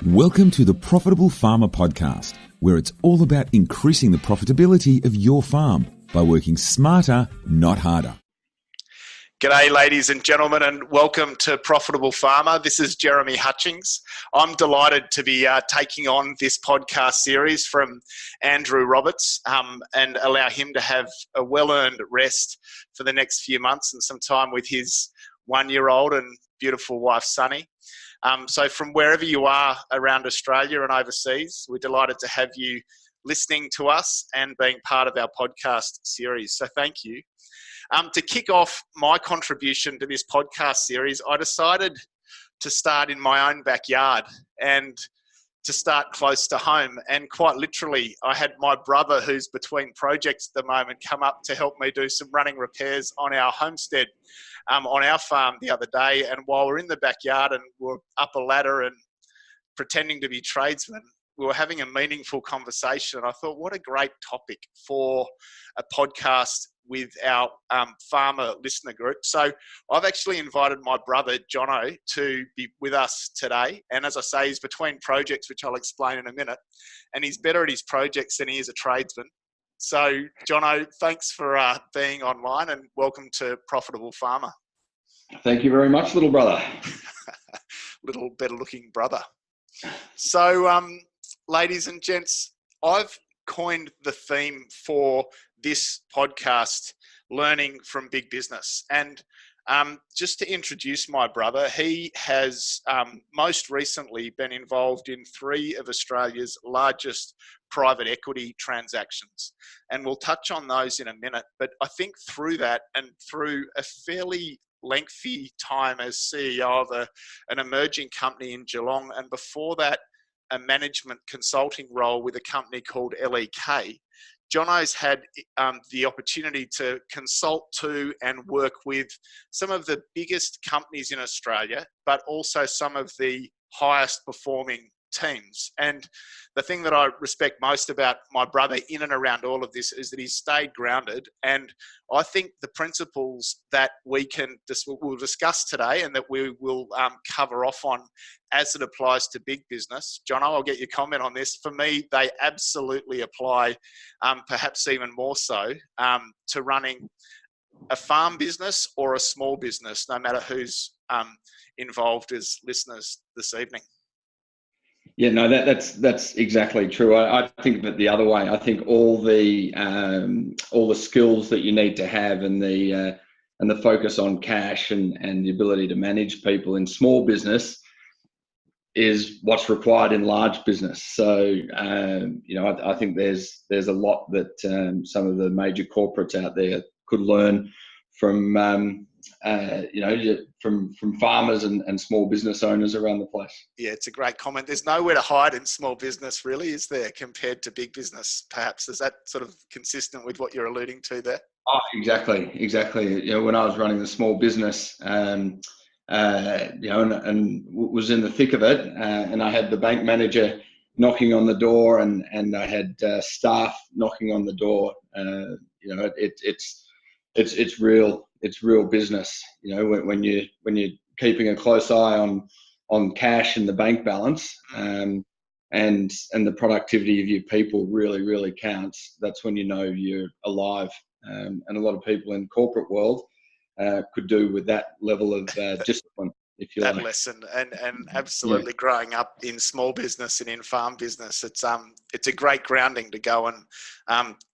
Welcome to the Profitable Farmer Podcast, where it's all about increasing the profitability of your farm by working smarter, not harder. G'day, ladies and gentlemen, and welcome to Profitable Farmer. This is Jonathan Hutchings. I'm delighted to be taking on this podcast series from Andrew Roberts and allow him to have a well-earned rest for the next few months and some time with his 1-year-old and beautiful wife, Sunny. So from wherever you are around Australia and overseas, we're delighted to have you listening to us and being part of our podcast series. So thank you. To kick off my contribution to this podcast series, I decided to start in my own backyard and to start close to home. And quite literally, I had my brother, who's between projects at the moment, come up to help me do some running repairs on our homestead on our farm the other day. And while we're in the backyard and we're up a ladder and pretending to be tradesmen, we were having a meaningful conversation. And I thought, what a great topic for a podcast with our farmer listener group. So I've actually invited my brother, Jono, to be with us today. And as I say, he's between projects, which I'll explain in a minute. And he's better at his projects than he is a tradesman. So, Jono, thanks for being online and welcome to Profitable Farmer. Thank you very much, little brother. Little better looking brother. So, ladies and gents, I've coined the theme for this podcast, Learning from Big Business. And just to introduce my brother, he has most recently been involved in 3 of Australia's largest private equity transactions. And we'll touch on those in a minute. But I think through that and through a fairly lengthy time as CEO of an emerging company in Geelong, and before that, a management consulting role with a company called LEK, Jono's had the opportunity to consult to and work with some of the biggest companies in Australia, but also some of the highest performing teams. And the thing that I respect most about my brother in and around all of this is that he's stayed grounded. And I think the principles that we'll discuss today and that we will cover off on as it applies to big business. Jono, I'll get your comment on this. For me, they absolutely apply, perhaps even more so, to running a farm business or a small business, no matter who's involved as listeners this evening. Yeah, no, that's exactly true. I think of it the other way. I think all the skills that you need to have and the focus on cash and the ability to manage people in small business is what's required in large business. So I think there's a lot that some of the major corporates out there could learn from from farmers and small business owners around the place. Yeah, it's a great comment. There's nowhere to hide in small business, really, is there, compared to big business, perhaps? Is that sort of consistent with what you're alluding to there? Oh, exactly. When I was running the small business, and was in the thick of it, and I had the bank manager knocking on the door, and I had staff knocking on the door. It's real business. When you're keeping a close eye on cash and the bank balance, and the productivity of your people really counts. That's when you know you're alive. And a lot of people in corporate world could do with that level of discipline, if you that like. lesson, and absolutely. Yeah. Growing up in small business and in farm business, it's a great grounding to go and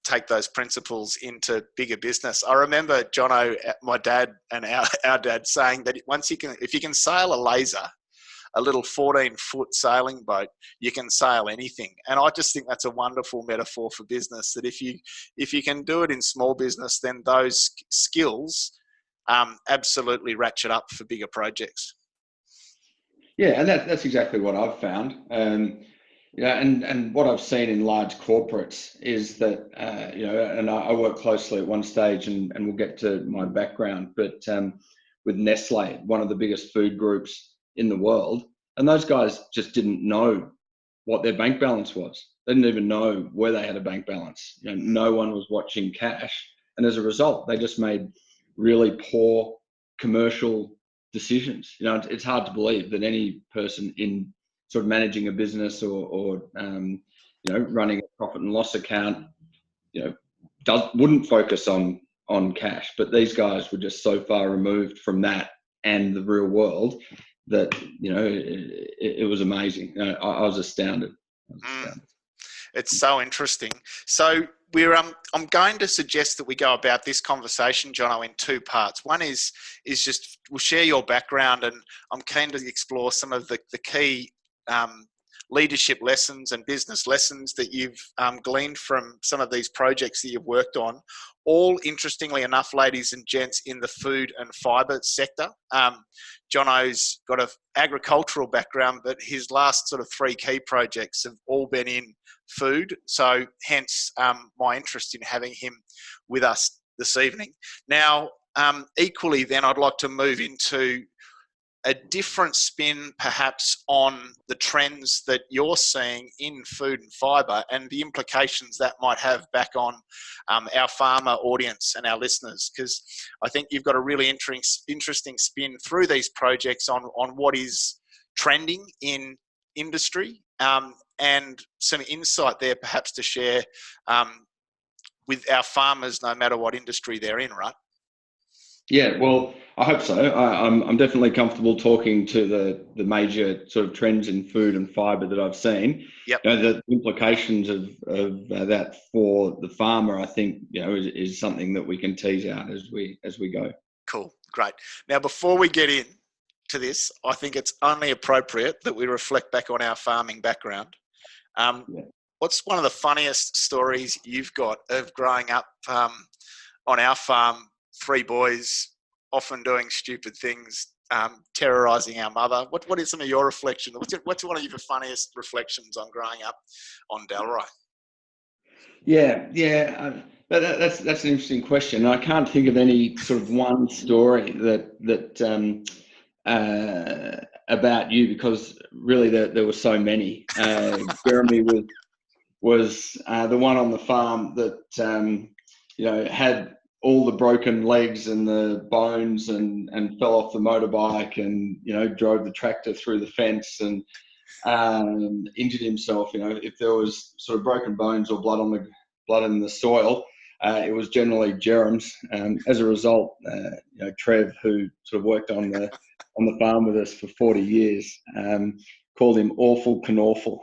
take those principles into bigger business. I remember Jono, my dad, and our dad saying that if you can sail a laser, a little 14-foot sailing boat, you can sail anything. And I just think that's a wonderful metaphor for business, that if you can do it in small business, then those skills absolutely ratchet up for bigger projects. Yeah, and that's exactly what I've found. And what I've seen in large corporates is that, and I worked closely at one stage, and we'll get to my background, but with Nestle, one of the biggest food groups in the world, and those guys just didn't know what their bank balance was. They didn't even know where they had a bank balance. No one was watching cash, and as a result, they just made really poor commercial decisions. It's hard to believe that any person in sort of managing a business or running a profit and loss account, wouldn't focus on cash. But these guys were just so far removed from that and the real world that it was amazing. I was astounded. It's so interesting. So I'm going to suggest that we go about this conversation, Jono, in two parts. One is just we'll share your background, and I'm keen to explore some of the key leadership lessons and business lessons that you've gleaned from some of these projects that you've worked on, all interestingly enough, ladies and gents, in the food and fibre sector. Jono's got an agricultural background, but his last sort of three key projects have all been in food. So hence my interest in having him with us this evening. Now, equally then, I'd like to move into a different spin perhaps on the trends that you're seeing in food and fibre and the implications that might have back on our farmer audience and our listeners, because I think you've got a really interesting spin through these projects on what is trending in industry and some insight there perhaps to share with our farmers no matter what industry they're in, right? Yeah, well, I hope so. I'm definitely comfortable talking to the major sort of trends in food and fibre that I've seen. Yep. The implications of that for the farmer, I think, is something that we can tease out as we go. Cool, great. Now, before we get into this, I think it's only appropriate that we reflect back on our farming background. What's one of the funniest stories you've got of growing up on our farm? Three boys, often doing stupid things, terrorising our mother. What is some of your reflections? What's one of your funniest reflections on growing up on Dalry? Yeah. That's an interesting question. I can't think of any sort of one story that about you, because really there were so many. Jeremy was the one on the farm that had all the broken legs and the bones and fell off the motorbike and drove the tractor through the fence and injured himself. If there was sort of broken bones or blood in the soil, it was generally germs. As a result, Trev, who sort of worked on the farm with us for 40 years, called him Awful Knorful,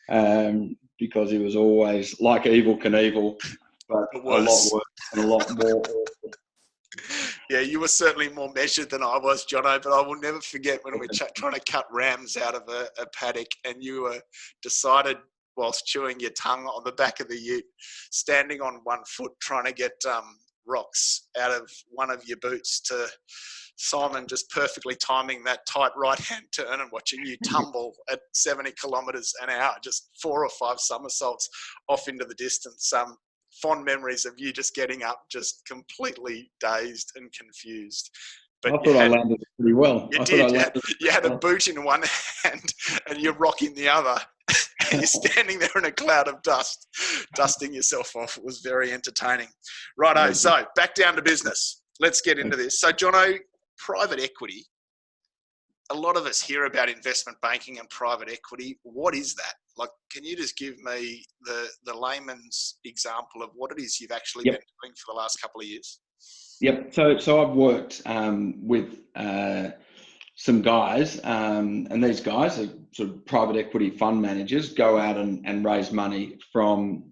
because he was always like Evel Knievel, but a lot worse and a lot more awful. Yeah, you were certainly more measured than I was, Jono, but I will never forget when we were trying to cut rams out of a paddock and you were decided, whilst chewing your tongue on the back of the ute, standing on one foot trying to get rocks out of one of your boots, to Simon just perfectly timing that tight right-hand turn and watching you tumble at 70 kilometres an hour, just 4 or 5 somersaults off into the distance. Fond memories of you just getting up, just completely dazed and confused. But I thought I landed pretty well. You had a boot in one hand and your rock in the other. And you're standing there in a cloud of dust, dusting yourself off. It was very entertaining. Righto, so back down to business. Let's get into this. So, Jono, private equity. A lot of us hear about investment banking and private equity. What is that? Like, can you just give me the layman's example of what it is you've actually been doing for the last couple of years? Yep. So I've worked with some guys, and these guys are sort of private equity fund managers, go out and raise money from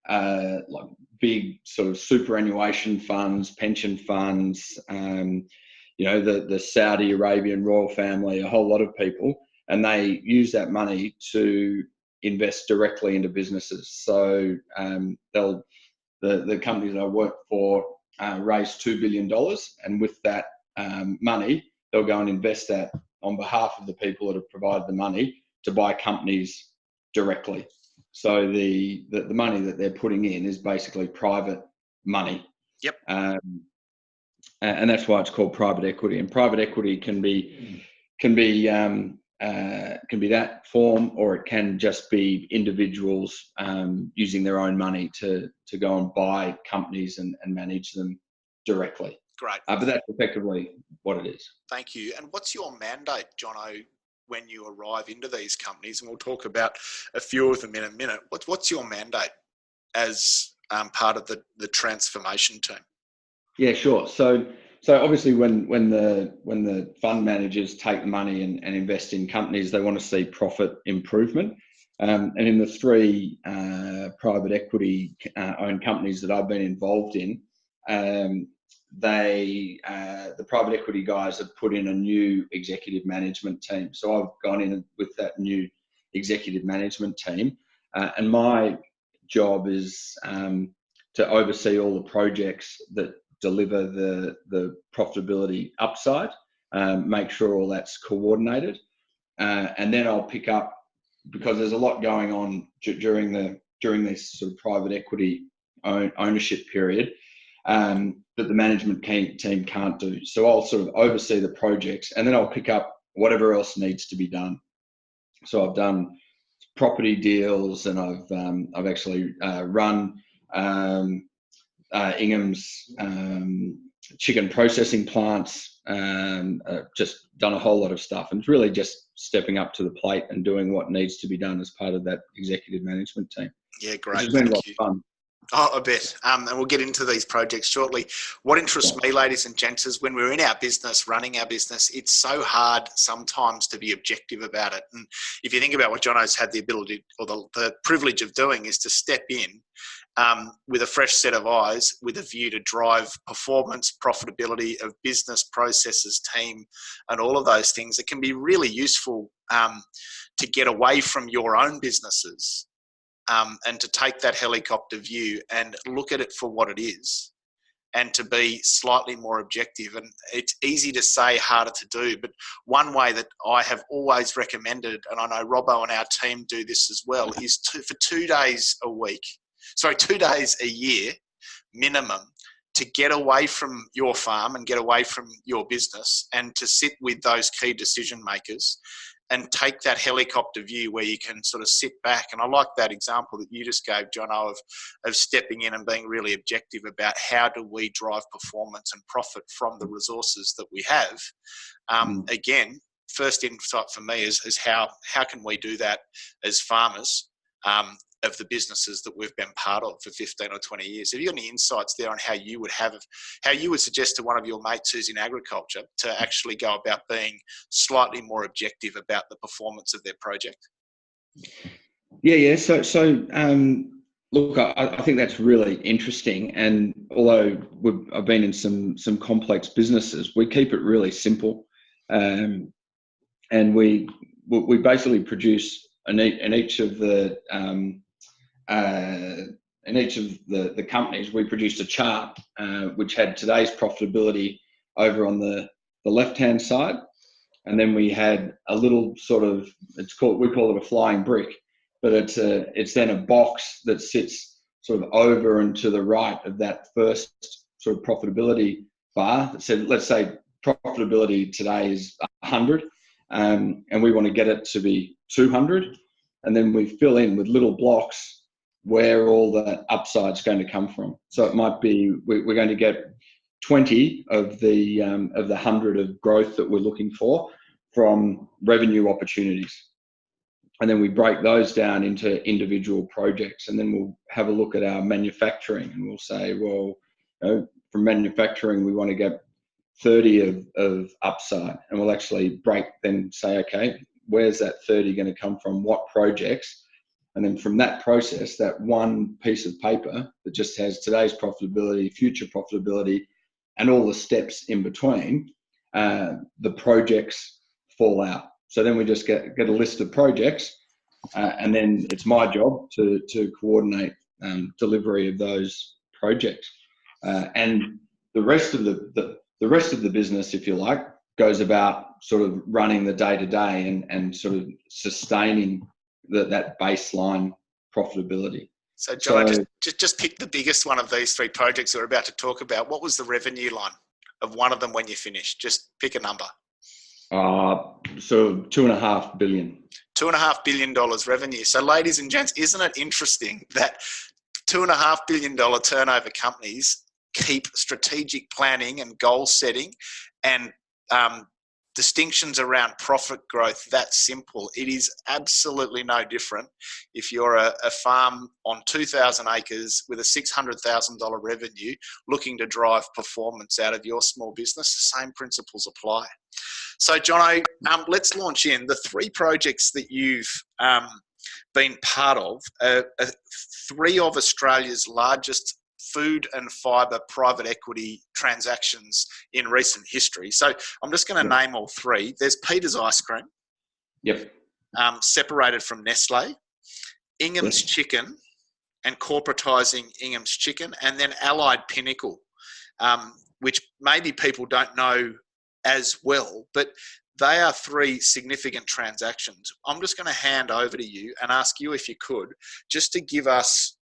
like big sort of superannuation funds, pension funds, the Saudi Arabian royal family, a whole lot of people, and they use that money to invest directly into businesses. So the companies I work for raise $2 billion, and with that money, they'll go and invest that on behalf of the people that have provided the money to buy companies directly. So the money that they're putting in is basically private money. Yep. And that's why it's called private equity. And private equity can be that form, or it can just be individuals using their own money to go and buy companies and manage them directly. Great. But that's effectively what it is. Thank you. And what's your mandate, Jono, when you arrive into these companies, and we'll talk about a few of them in a minute. What's your mandate as part of the transformation team? Yeah, sure. So obviously when the fund managers take the money and invest in companies, they want to see profit improvement. And in the three private equity owned companies that I've been involved in, the private equity guys have put in a new executive management team. So I've gone in with that new executive management team, and my job is to oversee all the projects that deliver the profitability upside, make sure all that's coordinated, and then I'll pick up, because there's a lot going on during this sort of private equity ownership period that the management team can't do. So I'll sort of oversee the projects, and then I'll pick up whatever else needs to be done. So I've done property deals, and I've actually run Ingham's chicken processing plants, just done a whole lot of stuff, and it's really just stepping up to the plate and doing what needs to be done as part of that executive management team. Yeah, great. Which has been a lot of fun. Oh, I bet. And we'll get into these projects shortly. What interests me, ladies and gents, is when we're in our business, running our business, it's so hard sometimes to be objective about it. And if you think about what Jono's had the ability or the privilege of doing, is to step in with a fresh set of eyes, with a view to drive performance, profitability of business, processes, team, and all of those things. It can be really useful to get away from your own businesses and to take that helicopter view and look at it for what it is, and to be slightly more objective. And it's easy to say, harder to do. But one way that I have always recommended, and I know Robbo and our team do this as well, is for 2 days a year minimum, to get away from your farm and get away from your business, and to sit with those key decision makers and take that helicopter view where you can sort of sit back. And I like that example that you just gave, Jono, of stepping in and being really objective about how do we drive performance and profit from the resources that we have. Again, first insight for me is how can we do that as farmers of the businesses that we've been part of for 15 or 20 years. Have you got any insights there on how you would suggest to one of your mates who's in agriculture to actually go about being slightly more objective about the performance of their project? Yeah. So look, I think that's really interesting. And although I've been in some complex businesses, we keep it really simple, and we basically produce in each of the companies, we produced a chart which had today's profitability over on the left-hand side, and then we had a little sort of, we call it a flying brick, but it's then a box that sits sort of over and to the right of that first sort of profitability bar that said, let's say profitability today is 100, and we want to get it to be 200, and then we fill in with little blocks where all the upside's going to come from. So it might be we're going to get 20 of the 100 of growth that we're looking for from revenue opportunities, and then we break those down into individual projects, and then we'll have a look at our manufacturing, and we'll say, well, from manufacturing we want to get 30 of upside, and we'll actually say, okay, where's that 30 going to come from? What projects? And then from that process, that one piece of paper that just has today's profitability, future profitability, and all the steps in between, the projects fall out. So then we just get a list of projects, and then it's my job to coordinate delivery of those projects. And the rest of the business, if you like, goes about sort of running the day-to-day and sort of sustaining that baseline profitability. So, John, just pick the biggest one of these three projects we're about to talk about. What was the revenue line of one of them when you finished? Just pick a number. So $2.5 billion. $2.5 billion revenue. So, ladies and gents, isn't it interesting that $2.5 billion turnover companies keep strategic planning and goal setting and distinctions around profit growth that simple. It is absolutely no different if you're a farm on 2,000 acres with a $600,000 revenue looking to drive performance out of your small business. The same principles apply. So, Jono, let's launch in. The 3 projects that you've been part of are 3 of Australia's largest food and fibre private equity transactions in recent history. So I'm just going to name all 3. There's Peter's Ice Cream. Yep. Separated from Nestle. Ingham's Chicken and corporatising Ingham's Chicken. And then Allied Pinnacle, which maybe people don't know as well, but they are 3 significant transactions. I'm just going to hand over to you and ask you, if you could, just to give us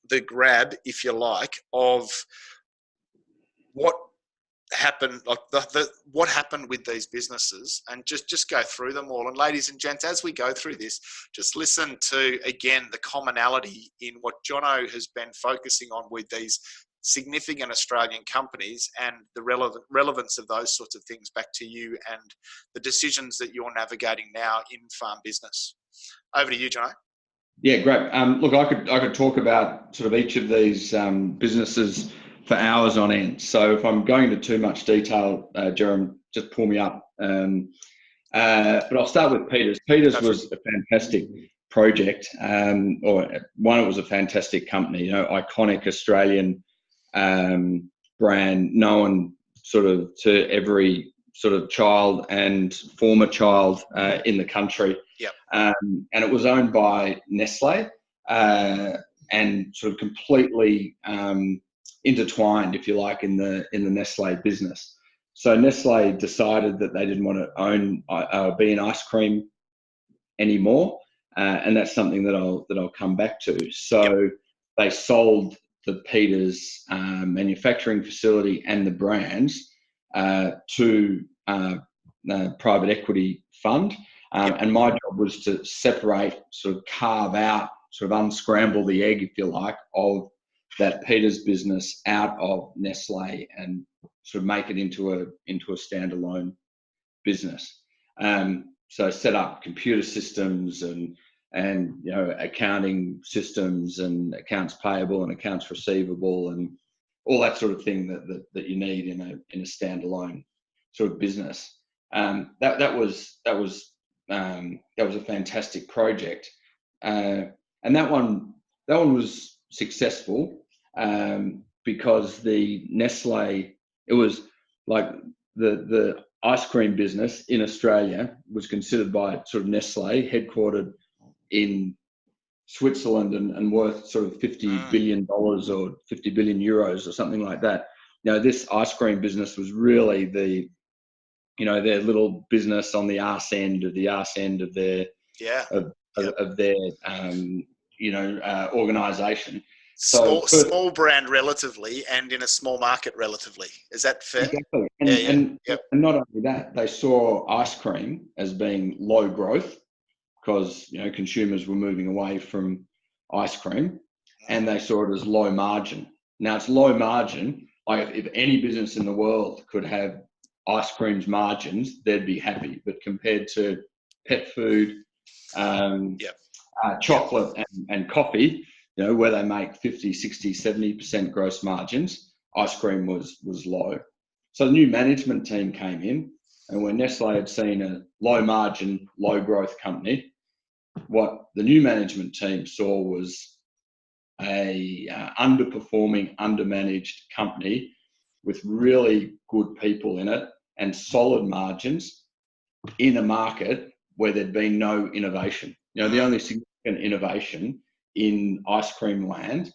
the grab, if you like, of what happened, like what happened with these businesses, and just go through them all. And ladies and gents, as we go through this, just listen to, again, the commonality in what Jono has been focusing on with these significant Australian companies, and the relevance of those sorts of things back to you and the decisions that you're navigating now in farm business. Over to you, Jono. Yeah, great. Look, I could talk about sort of each of these businesses for hours on end. So if I'm going into too much detail, Jerome, just pull me up. But I'll start with Peter's. Peter's was a fantastic project, it was a fantastic company. Iconic Australian brand, known sort of to every sort of child and former child in the country. Yep. And it was owned by Nestle and sort of completely intertwined, if you like, in the Nestle business. So Nestle decided that they didn't want to be in ice cream anymore, and that's something that I'll come back to. So they sold the Peters manufacturing facility and the brands to a private equity fund. And my job was to separate, sort of carve out, sort of unscramble the egg, if you like, of that Peters business out of Nestle and sort of make it into a standalone business. So set up computer systems and accounting systems and accounts payable and accounts receivable and all that sort of thing that you need in a standalone sort of business. That was a fantastic project, and that one was successful because the Nestle, it was like the ice cream business in Australia was considered by sort of Nestle, headquartered in Switzerland and worth sort of $50 billion or 50 billion euros or something like that. This ice cream business was really their little business on the arse end of their organization. Small brand relatively, and in a small market relatively. Is that fair? Exactly. And not only that, they saw ice cream as being low growth because consumers were moving away from ice cream, and they saw it as low margin. Now it's low margin. Like if any business in the world could have ice cream's margins, they'd be happy. But compared to pet food, chocolate and coffee, where they make 50, 60, 70% gross margins, ice cream was low. So the new management team came in, and when Nestle had seen a low margin, low growth company, what the new management team saw was a underperforming, undermanaged company with really good people in it and solid margins in a market where there'd been no innovation. The only significant innovation in ice cream land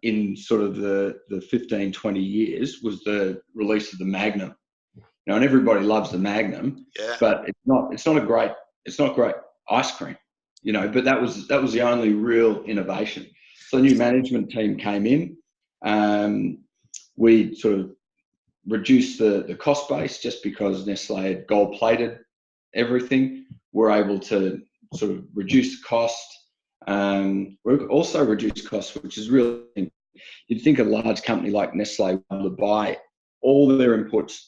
in sort of the 15, 20 years was the release of the Magnum. And everybody loves the Magnum, but it's not great ice cream, but that was the only real innovation. So the new management team came in. We sort of reduced the cost base just because Nestle had gold-plated everything. We're able to sort of reduce the cost. We also reduced costs, which is really, you'd think a large company like Nestle would be able to buy all their inputs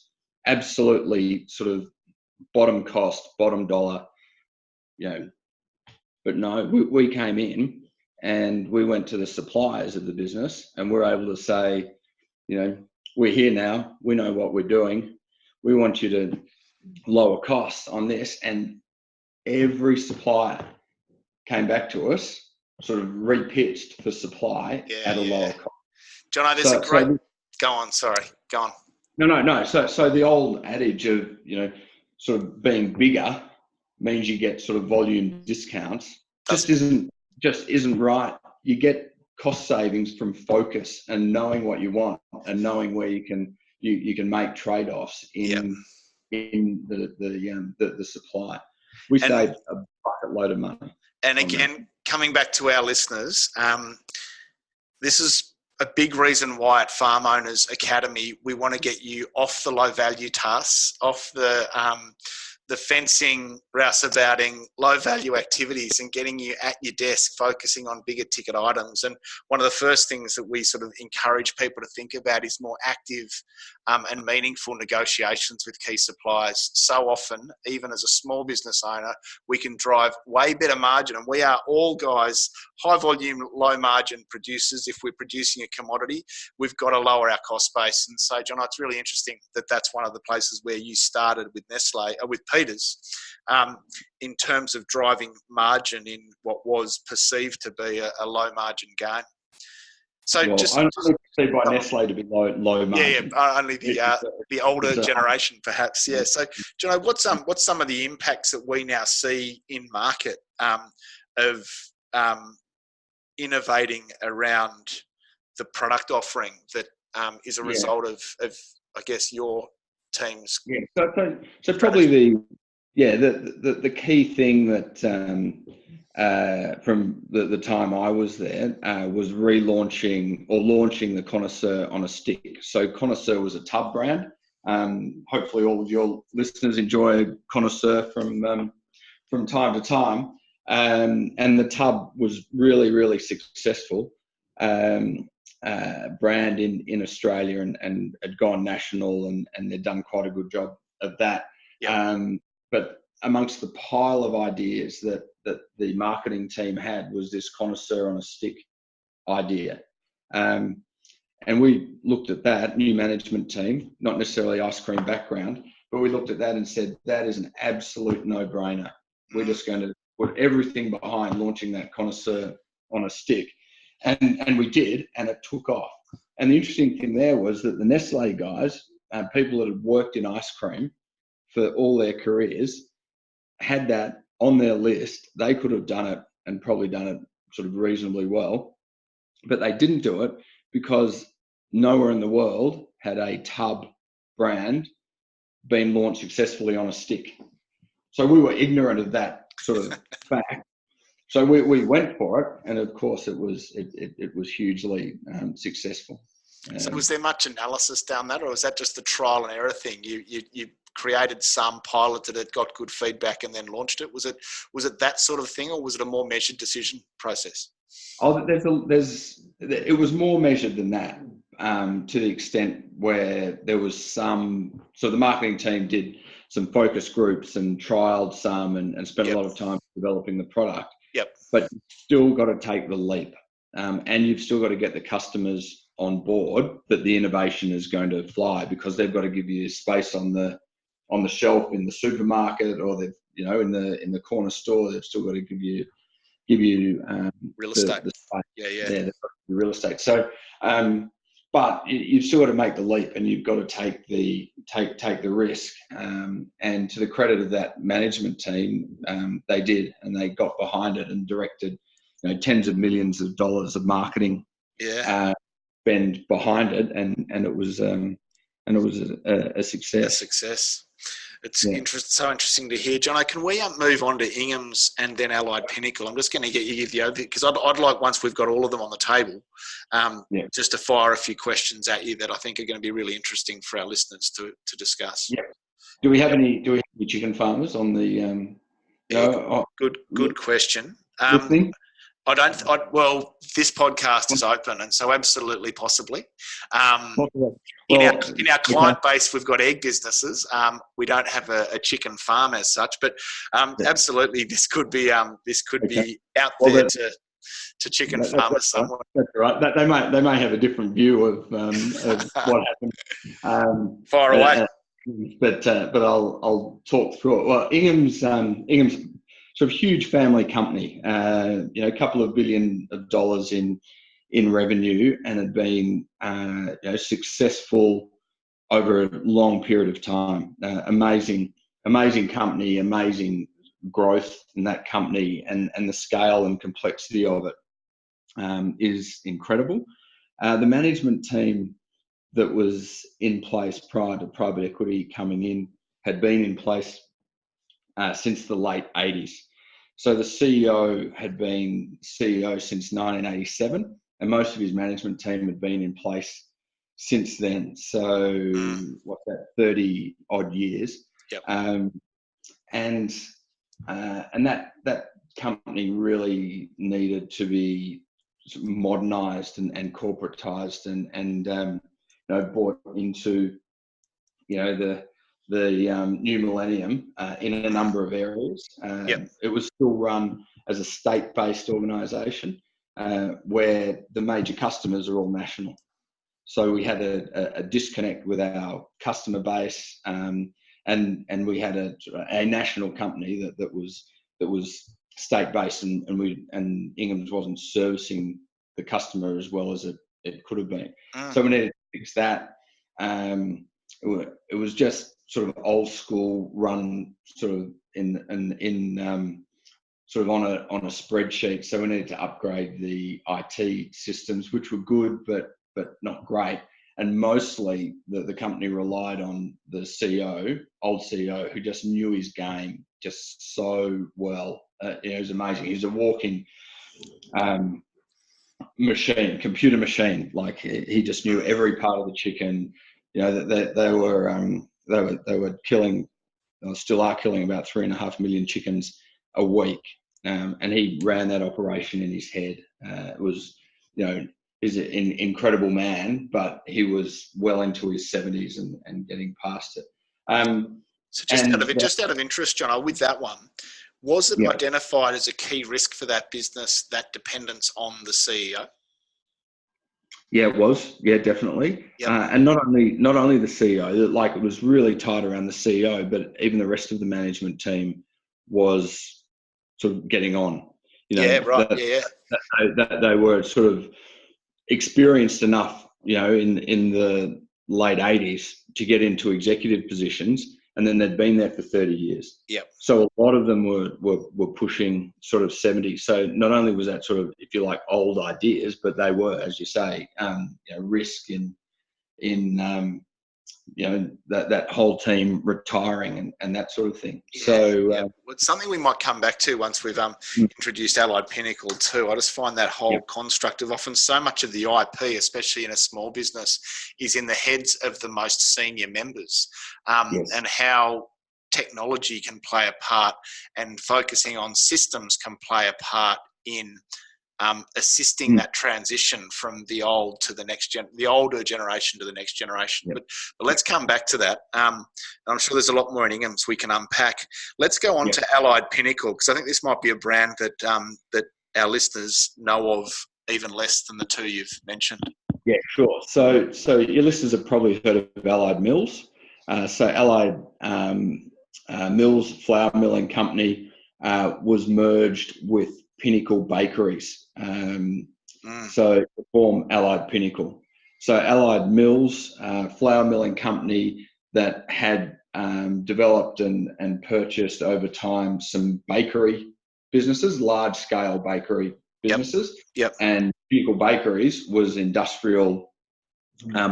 absolutely sort of bottom cost, bottom dollar, but no, we came in and we went to the suppliers of the business, and we're able to say, we're here now, we know what we're doing, we want you to lower costs on this. And every supplier came back to us, sort of repitched for supply at a lower cost. Jono, there's a great... Go on, sorry. Go on. No. So the old adage of, sort of being bigger means you get sort of volume discounts just isn't right. You get cost savings from focus and knowing what you want and knowing where you can make trade-offs in the supply. We saved a bucket load of money. And again, coming back to our listeners, this is a big reason why at Farm Owners Academy we want to get you off the low value tasks, off the fencing, rouseabouting, low value activities, and getting you at your desk focusing on bigger ticket items. And one of the first things that we sort of encourage people to think about is more active and meaningful negotiations with key suppliers. So often, even as a small business owner, we can drive way better margin, and we are all guys, high volume, low margin producers. If we're producing a commodity, we've got to lower our cost base. And so, John, it's really interesting that that's one of the places where you started with Nestle, with Peters, in terms of driving margin in what was perceived to be a low margin game. So only perceived by Nestle to be low margin. Yeah, only the older generation, perhaps. Yeah. So, John, what's some of the impacts that we now see in market of innovating around the product offering that is a result of I guess your team's. Yeah. So probably the key thing that from the time I was there was relaunching or launching the Connoisseur on a stick. So Connoisseur was a tub brand. Hopefully all of your listeners enjoy Connoisseur from time to time. And the tub was really, really successful brand in Australia and had gone national and they'd done quite a good job of that. Yep. But amongst the pile of ideas that the marketing team had was this Connoisseur on a stick idea. And we looked at that, new management team, not necessarily ice cream background, but we looked at that and said, that is an absolute no-brainer. We're just going to put everything behind launching that Connoisseur on a stick. And we did, and it took off. And the interesting thing there was that the Nestle guys, people that had worked in ice cream for all their careers, had that on their list. They could have done it and probably done it sort of reasonably well, but they didn't do it because nowhere in the world had a tub brand been launched successfully on a stick. So we were ignorant of that sort of fact. So we went for it, and of course it was hugely successful. So was there much analysis down that, or was that just a trial and error thing? You created some, piloted it, got good feedback, and then launched it. Was it that sort of thing, or was it a more measured decision process? It was more measured than that, to the extent where there was some. So the marketing team did some focus groups and trialed some, and spent a lot of time developing the product. Yep. But you've still got to take the leap, and you've still got to get the customers on board that the innovation is going to fly, because they've got to give you space on the shelf in the supermarket, or they've in the corner store. They've still got to give you real estate. The space. Yeah, the real estate. So, but you've still got to make the leap, and you've got to take the risk. And to the credit of that management team, they did, and they got behind it and directed tens of millions of dollars of marketing spend behind it, and it was a success. A success. It's so interesting to hear. Jono, can we move on to Ingham's and then Allied Pinnacle? I'm just going to get you to give the overview, because I'd like, once we've got all of them on the table, just to fire a few questions at you that I think are going to be really interesting for our listeners to discuss. Yeah. Do we have any chicken farmers on the? Good question. Well, this podcast is open, and so absolutely, possibly. Well, In our client base, we've got egg businesses. We don't have a chicken farm as such, but absolutely, this could be out there to chicken farmers somewhere. That's right. They may have a different view of what happened. Fire away. But I'll talk through it. Well, Ingham's sort of huge family company. A couple of $1 billion in revenue, and had been successful over a long period of time. Amazing company, amazing growth in that company, and the scale and complexity of it is incredible. The management team that was in place prior to private equity coming in had been in place since the late 80s. So the CEO had been CEO since 1987, and most of his management team had been in place since then. So what's that, 30 odd years. Yep. And that company really needed to be modernized and corporatized and brought into the new millennium in a number of areas. It was still run as a state-based organisation where the major customers are all national. So we had a disconnect with our customer base, and we had a national company that was state-based, and Ingham's wasn't servicing the customer as well as it could have been. So we needed to fix that. It was just sort of old school run, sort of sort of on a spreadsheet. So we needed to upgrade the IT systems, which were good, but not great. And mostly the company relied on the old CEO, who just knew his game just so well. It was amazing. He was a walking computer machine. Like, he just knew every part of the chicken. That they were killing, or still are killing, about 3.5 million chickens a week. And he ran that operation in his head. It was, he's an incredible man, but he was well into his 70s and getting past it. So just out of interest, John, with that one, was it identified as a key risk for that business, that dependence on the CEO? Yeah, it was. Yeah, definitely. Yep. And not only the CEO, like, it was really tied around the CEO, but even the rest of the management team was sort of getting on. That they were sort of experienced enough, in the late 80s to get into executive positions, and then they'd been there for 30 years. Yep. So a lot of them were pushing sort of 70. So not only was that sort of, if you like, old ideas, but they were, as you say, risk in that whole team retiring and that sort of thing. Yeah, so it's something we might come back to once we've introduced Allied Pinnacle too. I just find that whole construct of often so much of the IP, especially in a small business, is in the heads of the most senior members, and how technology can play a part, and focusing on systems can play a part in assisting that transition from the old to the next the older generation to the next generation. But let's come back to that. I'm sure there's a lot more in Ingham's we can unpack. Let's go on to Allied Pinnacle, because I think this might be a brand that that our listeners know of even less than the two you've mentioned. Yeah, sure. So your listeners have probably heard of Allied Mills. So Allied Mills Flour Milling Company was merged with Pinnacle Bakeries, so to form Allied Pinnacle. So Allied Mills, flour milling company that had developed and purchased over time some bakery businesses, large-scale bakery businesses. Yep. And Pinnacle Bakeries was industrial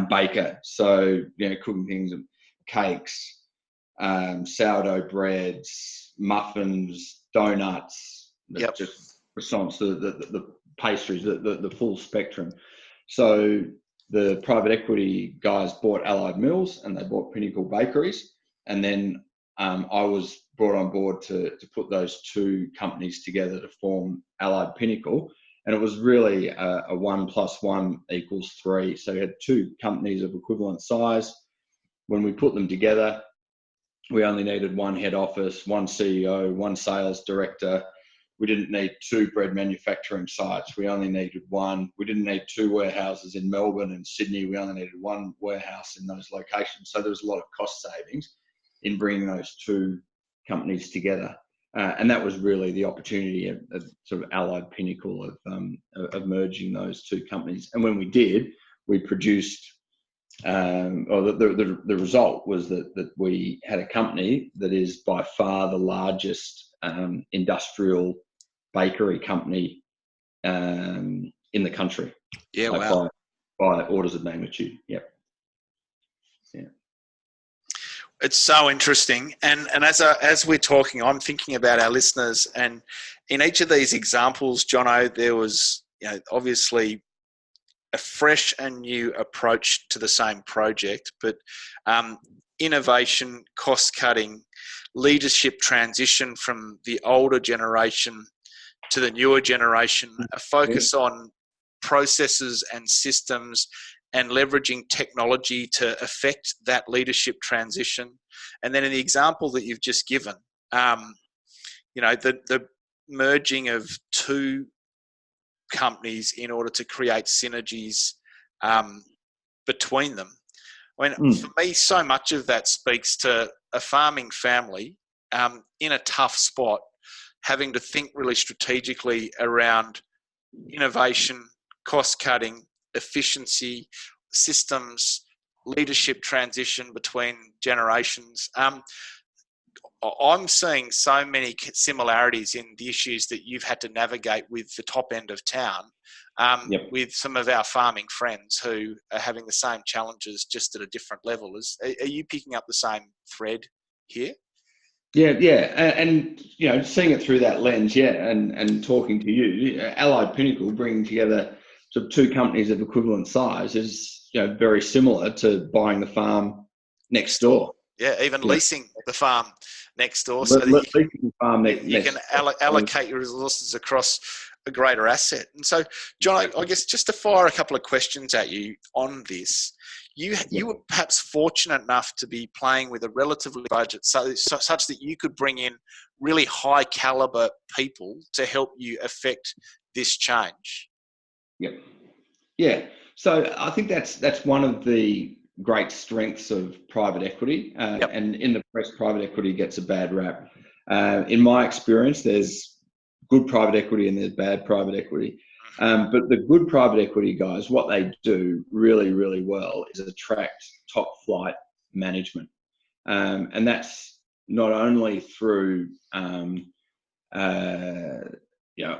baker, so cooking things, cakes, sourdough breads, muffins, donuts, just croissants, the pastries, the full spectrum. So the private equity guys bought Allied Mills and they bought Pinnacle Bakeries, and then I was brought on board to put those two companies together to form Allied Pinnacle, And it was really a 1 + 1 = 3. So you had two companies of equivalent size. When we put them together, we only needed one head office, one CEO, one sales director. We didn't need two bread manufacturing sites. We only needed one. We didn't need two warehouses in Melbourne and Sydney. We only needed one warehouse in those locations. So there was a lot of cost savings in bringing those two companies together. And that was really the opportunity of sort of Allied Pinnacle of merging those two companies. And when we did, we produced, the result was that we had a company that is by far the largest industrial bakery company in the country. Yeah, wow. By orders of magnitude. Yep. Yeah. It's so interesting, and as we're talking, I'm thinking about our listeners, and in each of these examples, Jono, there was obviously a fresh and new approach to the same project, but innovation, cost cutting, leadership transition from the older generation to the newer generation, a focus on processes and systems, and leveraging technology to affect that leadership transition. And then in the example that you've just given, the merging of two companies in order to create synergies between them. I mean, for me, so much of that speaks to a farming family in a tough spot, having to think really strategically around innovation, cost cutting, efficiency, systems, leadership transition between generations. I'm seeing so many similarities in the issues that you've had to navigate with the top end of town, with some of our farming friends who are having the same challenges, just at a different level. Are you picking up the same thread here? Yeah, and seeing it through that lens, and talking to you, Allied Pinnacle bringing together sort of two companies of equivalent size is very similar to buying the farm next door. Yeah, even leasing the farm next door, so that you can allocate your resources across a greater asset. And so, John, I guess just to fire a couple of questions at you on this, you were perhaps fortunate enough to be playing with a relatively budget such that you could bring in really high caliber people to help you affect this change. Yep. Yeah. So I think that's one of the great strengths of private equity. And in the press, private equity gets a bad rap. In my experience, there's good private equity and there's bad private equity. But the good private equity guys, what they do really, really well is attract top flight management. And that's not only through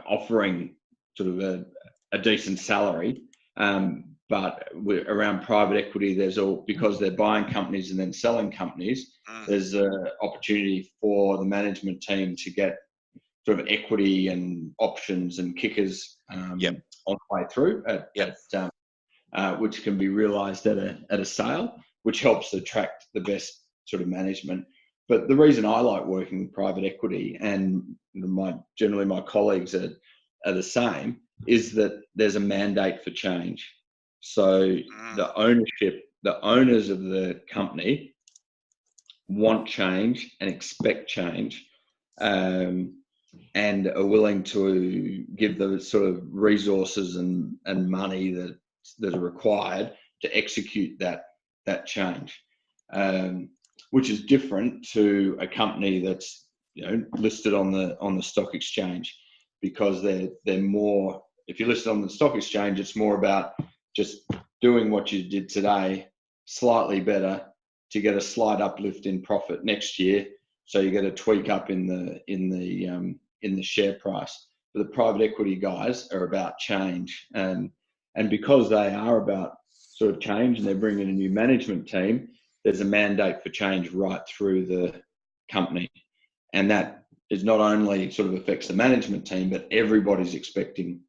offering sort of a decent salary, but around private equity, because they're buying companies and then selling companies, there's an opportunity for the management team to get sort of equity and options and kickers on the way through, which can be realised at a sale, which helps attract the best sort of management. But the reason I like working with private equity, and generally my colleagues are the same, is that there's a mandate for change. So the owners of the company want change and expect change, and are willing to give the sort of resources and money that are required to execute that change, which is different to a company that's listed on the stock exchange, because they're more. If you're listed on the stock exchange, it's more about just doing what you did today slightly better to get a slight uplift in profit next year. So you get a tweak up in the share price. But the private equity guys are about change, and because they are about sort of change and they're bringing a new management team, there's a mandate for change right through the company, and that is not only sort of affects the management team, but everybody's expecting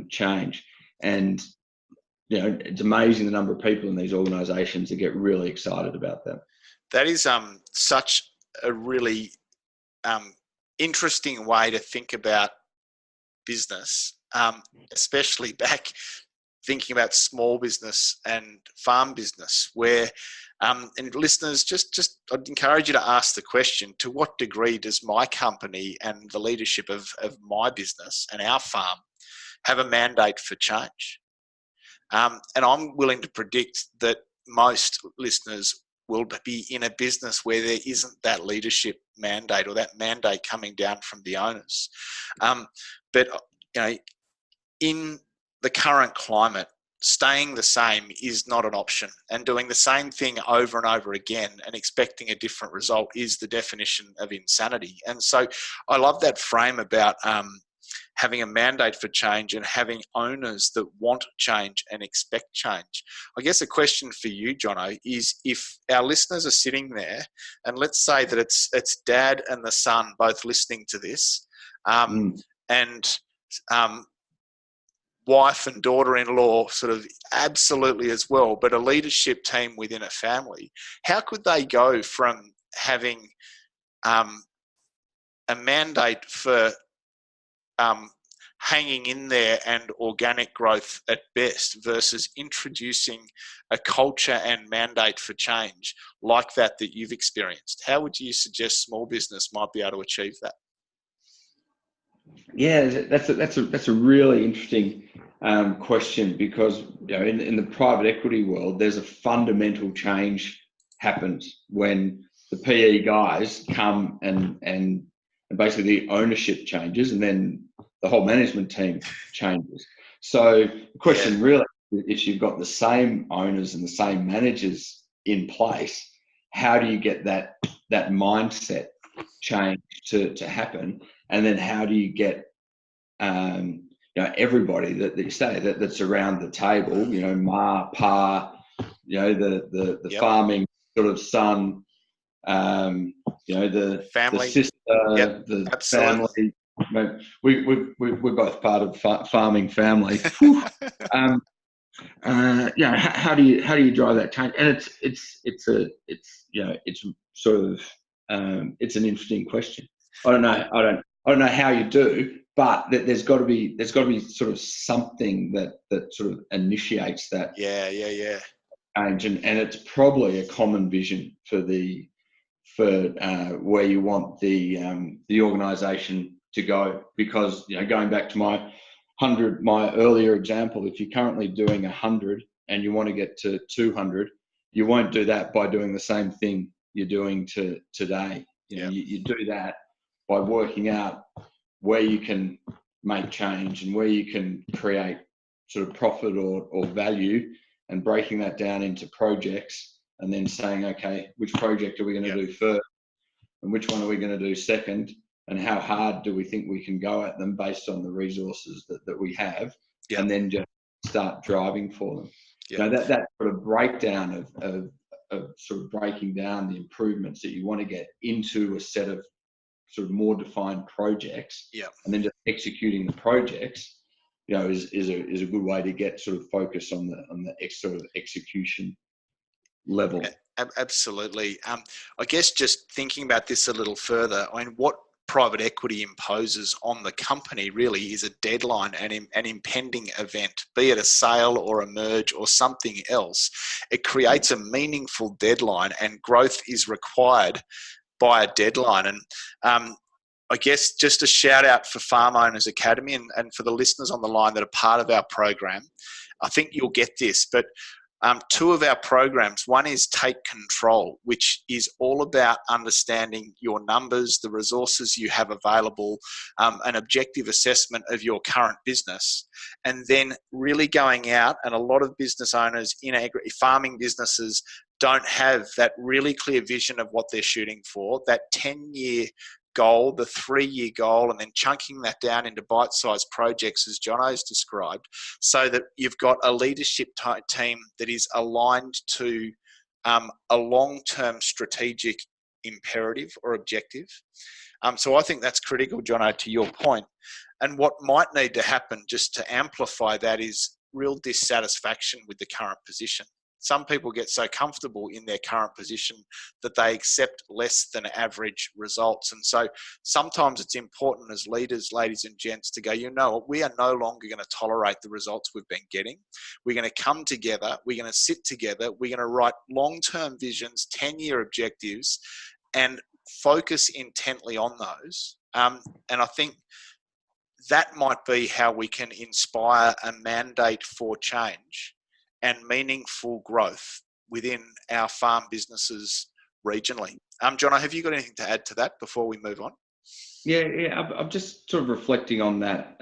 change. And it's amazing the number of people in these organisations that get really excited about that. That is such a really interesting way to think about business, especially back thinking about small business and farm business, where and listeners, just I'd encourage you to ask the question: to what degree does my company and the leadership of my business and our farm have a mandate for change? And I'm willing to predict that most listeners will be in a business where there isn't that leadership mandate or that mandate coming down from the owners. But in the current climate, staying the same is not an option, and doing the same thing over and over again and expecting a different result is the definition of insanity. And so I love that frame about having a mandate for change and having owners that want change and expect change. I guess a question for you, Jono, is if our listeners are sitting there, and let's say that it's dad and the son both listening to this, and wife and daughter-in-law sort of absolutely as well, but a leadership team within a family, how could they go from having a mandate for hanging in there and organic growth at best versus introducing a culture and mandate for change like that you've experienced? How would you suggest small business might be able to achieve that? Yeah, that's a really interesting question, because in the private equity world, there's a fundamental change happens when the PE guys come and basically the ownership changes, and then the whole management team changes. So the question really, if you've got the same owners and the same managers in place, how do you get that mindset change to happen? And then how do you get everybody that you say that's around the table, ma, pa, the farming sort of son, the family, the sister, the absolutely. family. We're both part of farming family. How do you drive that change? And it's sort of it's an interesting question. I don't know how you do, but there's got to be sort of something that sort of initiates that. Yeah. Change, and it's probably a common vision for where you want the organisation to go, because going back to my earlier example, if you're currently doing 100 and you want to get to 200, you won't do that by doing the same thing you're doing today. You do that by working out where you can make change and where you can create sort of profit or value, and breaking that down into projects, and then saying, okay, which project are we going to do first, and which one are we going to do second, and how hard do we think we can go at them based on the resources that we have, and then just start driving for them. That sort of breakdown of sort of breaking down the improvements that you want to get into a set of sort of more defined projects, and then just executing the projects, is a good way to get sort of focus on the sort of execution level. Absolutely. I guess just thinking about this a little further, I mean, what private equity imposes on the company really is a deadline and an impending event, be it a sale or a merge or something else. It creates a meaningful deadline, and growth is required by a deadline. And I guess just a shout out for Farm Owners Academy and for the listeners on the line that are part of our program. I think you'll get this, but two of our programs, one is Take Control, which is all about understanding your numbers, the resources you have available, an objective assessment of your current business, and then really going out, and a lot of business owners in farming businesses don't have that really clear vision of what they're shooting for, that 10-year goal, the 3-year goal, and then chunking that down into bite-sized projects, as Jono's described, so that you've got a leadership team that is aligned to a long-term strategic imperative or objective. So I think that's critical, Jono, to your point. And what might need to happen just to amplify that is real dissatisfaction with the current position. Some people get so comfortable in their current position that they accept less than average results. And so sometimes it's important as leaders, ladies and gents, to go, you know what, we are no longer going to tolerate the results we've been getting. We're going to come together. We're going to sit together. We're going to write long-term visions, 10-year objectives, and focus intently on those. And I think that might be how we can inspire a mandate for change and meaningful growth within our farm businesses regionally. Jono, have you got anything to add to that before we move on? Yeah. I'm just sort of reflecting on that.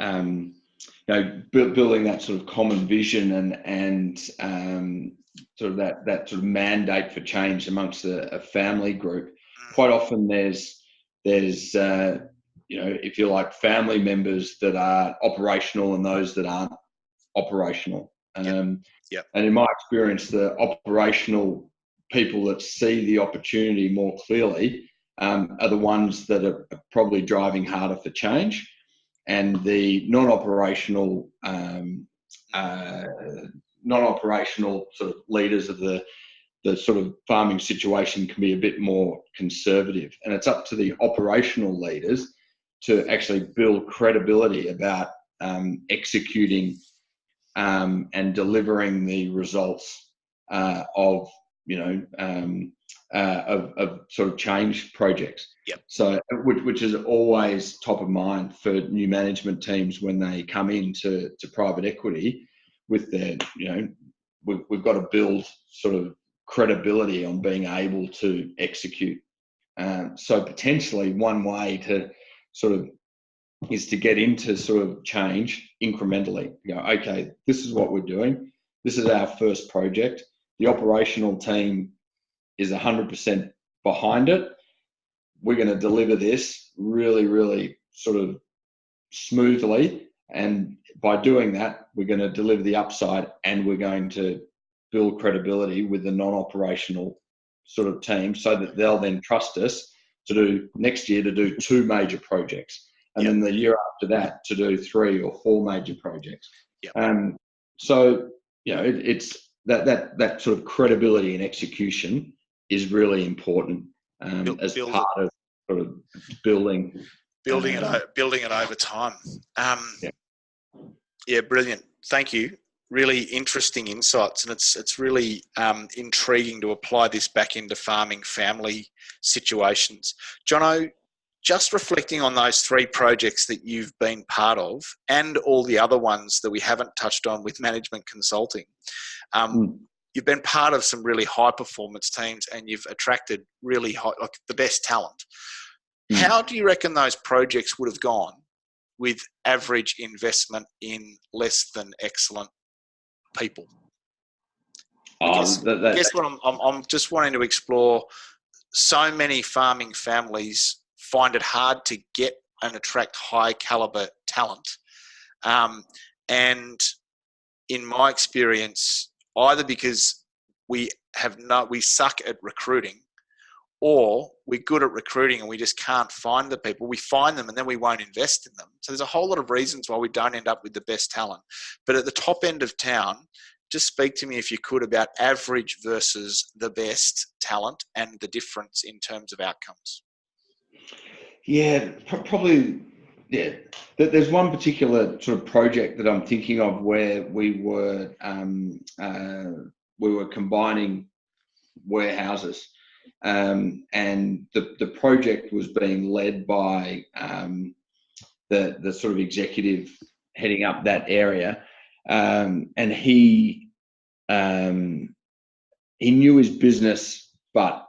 Building that sort of common vision and sort of that sort of mandate for change amongst a family group. Quite often there's if you like, family members that are operational and those that aren't operational. Yep. And in my experience, the operational people that see the opportunity more clearly are the ones that are probably driving harder for change, and the non-operational sort of leaders of the sort of farming situation can be a bit more conservative. And it's up to the operational leaders to actually build credibility about executing and delivering the results of sort of change projects. Yep. So, which is always top of mind for new management teams when they come into private equity with their, we've got to build sort of credibility on being able to execute. So potentially one way to sort of is to get into sort of change incrementally. Okay, this is what we're doing. This is our first project. The operational team is 100% behind it. We're going to deliver this really, really sort of smoothly. And by doing that, we're going to deliver the upside, and we're going to build credibility with the non-operational sort of team so that they'll then trust us to do next year to do 2 major projects. And then the year after that to do 3 or 4 major projects. So, it's that sort of credibility and execution is really important as part of sort of building it over time. Brilliant. Thank you. Really interesting insights, and it's really intriguing to apply this back into farming family situations. Jono, just reflecting on those 3 projects that you've been part of and all the other ones that we haven't touched on with management consulting, you've been part of some really high performance teams, and you've attracted really high, like the best talent. How do you reckon those projects would have gone with average investment in less than excellent people? I guess what I'm just wanting to explore, so many farming families find it hard to get and attract high caliber talent. And in my experience, either because we suck at recruiting, or we're good at recruiting and we just can't find the people. We find them and then we won't invest in them. So there's a whole lot of reasons why we don't end up with the best talent. But at the top end of town, just speak to me, if you could, about average versus the best talent and the difference in terms of outcomes. Yeah, probably. Yeah, there's one particular sort of project that I'm thinking of where we were combining warehouses, and the project was being led by the sort of executive heading up that area, and he knew his business, but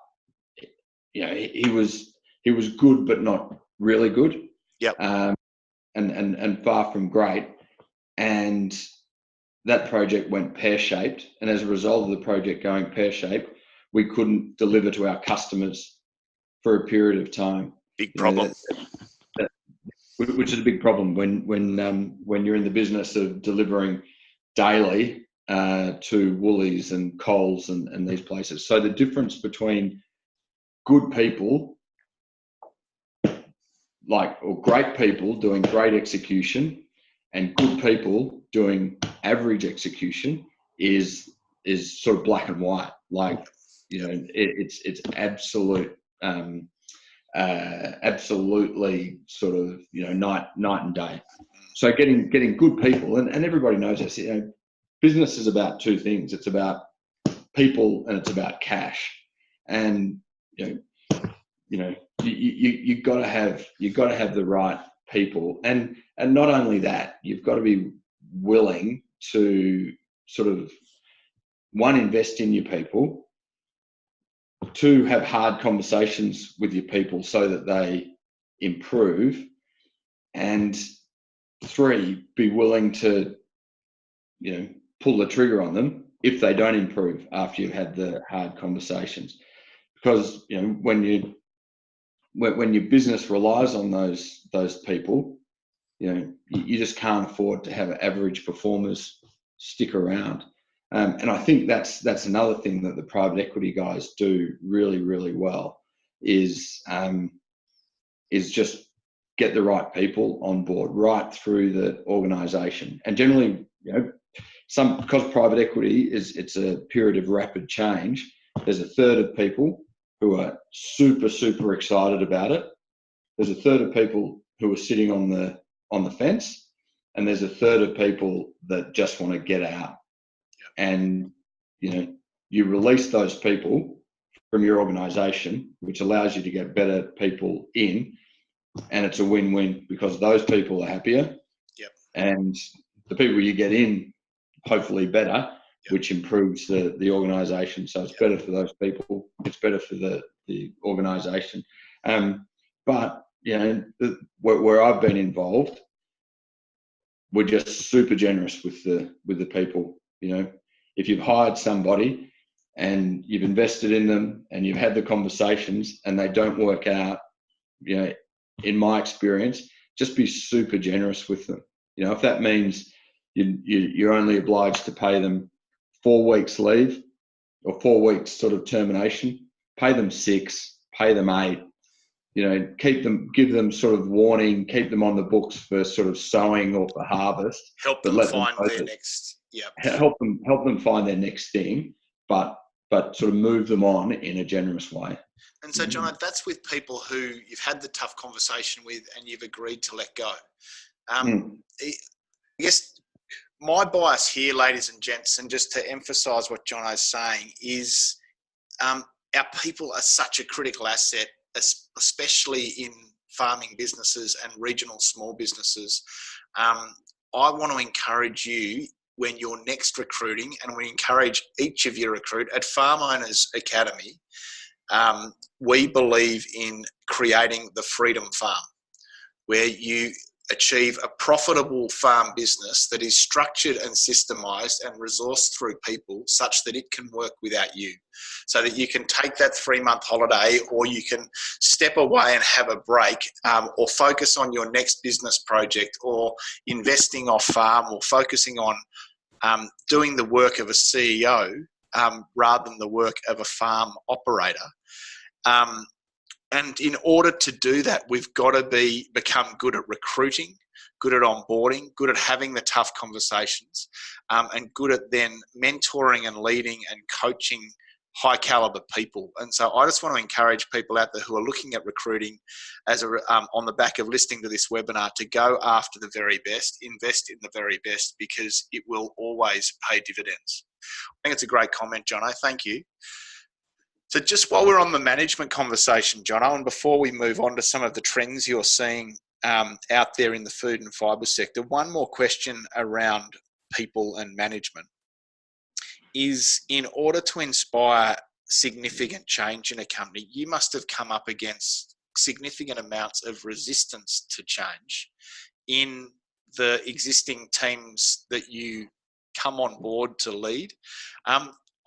he was good but not really good. Yep. And far from great. And that project went pear-shaped. And as a result of the project going pear-shaped, we couldn't deliver to our customers for a period of time. Big problem. Which is a big problem when you're in the business of delivering daily to Woolies and Coles and these places. So the difference between good people, or great people doing great execution, and good people doing average execution is is sort of black and white. Like, it's absolute, absolutely sort of, night and day. So getting good people, and everybody knows this, business is about two things. It's about people and it's about cash. And, you've got to have the right people. And not only that, you've got to be willing to sort of, one, invest in your people, two, have hard conversations with your people so that they improve, and three, be willing to, pull the trigger on them if they don't improve after you've had the hard conversations. Because, when your business relies on those people, you just can't afford to have average performers stick around. And I think that's another thing that the private equity guys do really, really well is just get the right people on board right through the organization. And generally, because private equity it's a period of rapid change, there's a third of people who are super, super excited about it. There's a third of people who are sitting on the fence, and there's a third of people that just want to get out. And, you release those people from your organization, which allows you to get better people in, and it's a win-win because those people are happier. Yep. And the people you get in, hopefully better, which improves the organization. So it's better for those people. It's better for the organization. But, where I've been involved, we're just super generous with the people. If you've hired somebody and you've invested in them and you've had the conversations and they don't work out, in my experience, just be super generous with them. If that means you're only obliged to pay them 4 weeks leave or 4 weeks sort of termination, pay them 6, pay them 8. Give them sort of warning, keep them on the books for sort of sowing or for harvest. Help them find their next. Help them find their next thing, but sort of move them on in a generous way. And so, John, that's with people who you've had the tough conversation with and you've agreed to let go. I guess my bias here, ladies and gents, and just to emphasise what John is saying, is our people are such a critical asset, especially in farming businesses and regional small businesses. I want to encourage you when you're next recruiting, and we encourage each of you to recruit at Farm Owners Academy. We believe in creating the freedom farm, where you achieve a profitable farm business that is structured and systemised and resourced through people such that it can work without you, so that you can take that 3-month holiday, or you can step away and have a break, or focus on your next business project, or investing off farm, or focusing on doing the work of a CEO rather than the work of a farm operator. And in order to do that, we've got to become good at recruiting, good at onboarding, good at having the tough conversations, and good at then mentoring and leading and coaching high caliber people. And so I just want to encourage people out there who are looking at recruiting on the back of listening to this webinar, to go after the very best, invest in the very best, because it will always pay dividends. I think it's a great comment, Jono. Thank you. So just while we're on the management conversation, Jono, and before we move on to some of the trends you're seeing out there in the food and fibre sector, one more question around people and management is, in order to inspire significant change in a company, you must have come up against significant amounts of resistance to change in the existing teams that you come on board to lead.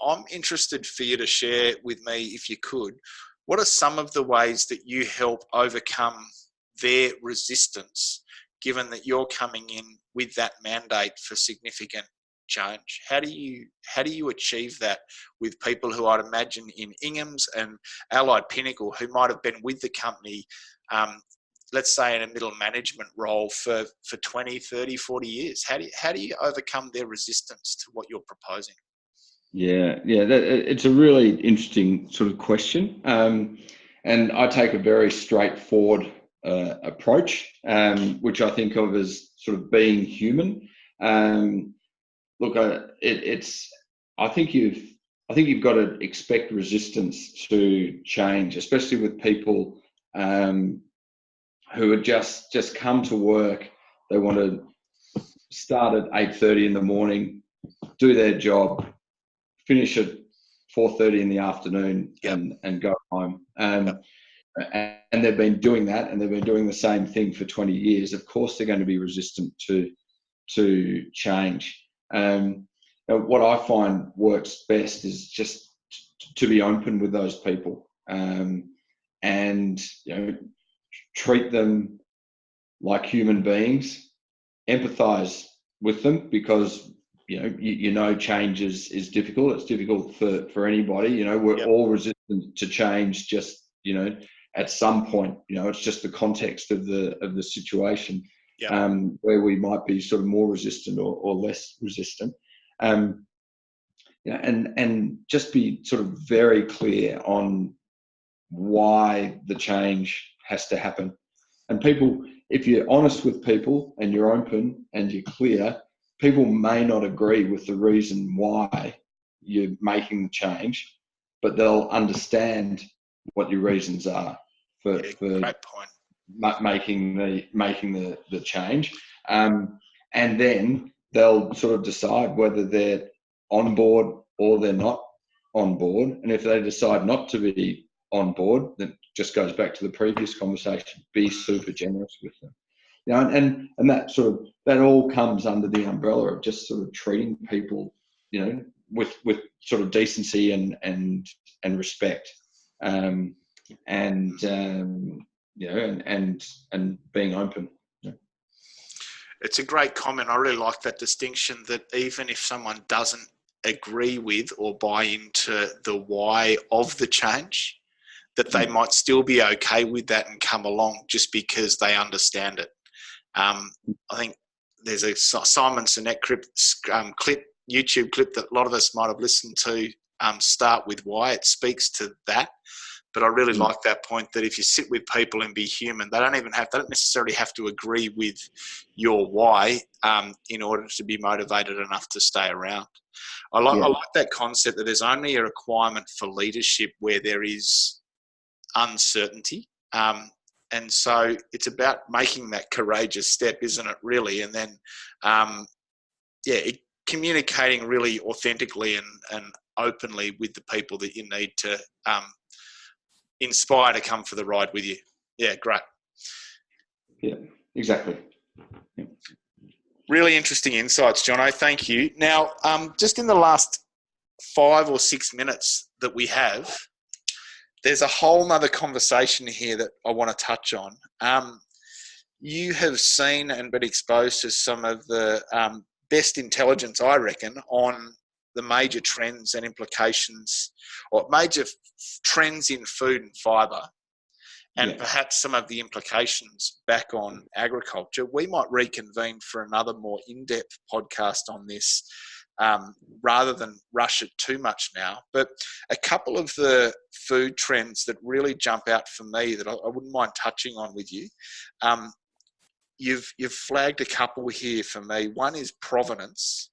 I'm interested for you to share with me, if you could, what are some of the ways that you help overcome their resistance, given that you're coming in with that mandate for significant change? How do you achieve that with people who I'd imagine in Ingham's and Allied Pinnacle, who might have been with the company, let's say in a middle management role for 20, 30, 40 years? How do you overcome their resistance to what you're proposing? It's a really interesting sort of question, and I take a very straightforward approach, which I think of as sort of being human. Look, I think you've got to expect resistance to change, especially with people who had just come to work. They want to start at 8:30 in the morning, do their job, finish at 4:30 in the afternoon, and go home. And they've been doing that, and they've been doing the same thing for 20 years. Of course, they're going to be resistant to change. What I find works best is just to be open with those people, and treat them like human beings, empathize with them, because change is difficult. It's difficult for anybody. We're all resistant to change, just at some point. It's just the context of the situation, where we might be sort of more resistant or less resistant. And just be sort of very clear on why the change has to happen. And people, if you're honest with people and you're open and you're clear, people may not agree with the reason why you're making the change, but they'll understand what your reasons are for great point. making the change. And then they'll sort of decide whether they're on board or they're not on board. And if they decide not to be on board, then just goes back to the previous conversation, be super generous with them. And that all comes under the umbrella of just sort of treating people, with sort of decency and respect, and being open. It's a great comment. I really like that distinction, that even if someone doesn't agree with or buy into the why of the change, that they might still be okay with that and come along just because they understand it. I think there's a Simon Sinek YouTube clip that a lot of us might have listened to, start with why. It speaks to that. But I really like that point, that if you sit with people and be human, they don't necessarily have to agree with your why in order to be motivated enough to stay around. I like that concept that there's only a requirement for leadership where there is uncertainty. And so it's about making that courageous step, isn't it, really? And then, communicating really authentically and openly with the people that you need to inspire to come for the ride with you. Yeah, great. Yeah, exactly. Yeah. Really interesting insights, Jono. Thank you. Now, just in the last 5 or 6 minutes that we have, there's a whole nother conversation here that I want to touch on. You have seen and been exposed to some of the best intelligence, I reckon, on the major trends and implications, or major trends in food and fibre, and perhaps some of the implications back on agriculture. We might reconvene for another more in-depth podcast on this, rather than rush it too much now. But a couple of the food trends that really jump out for me that I wouldn't mind touching on with you. You've flagged a couple here for me. One is provenance.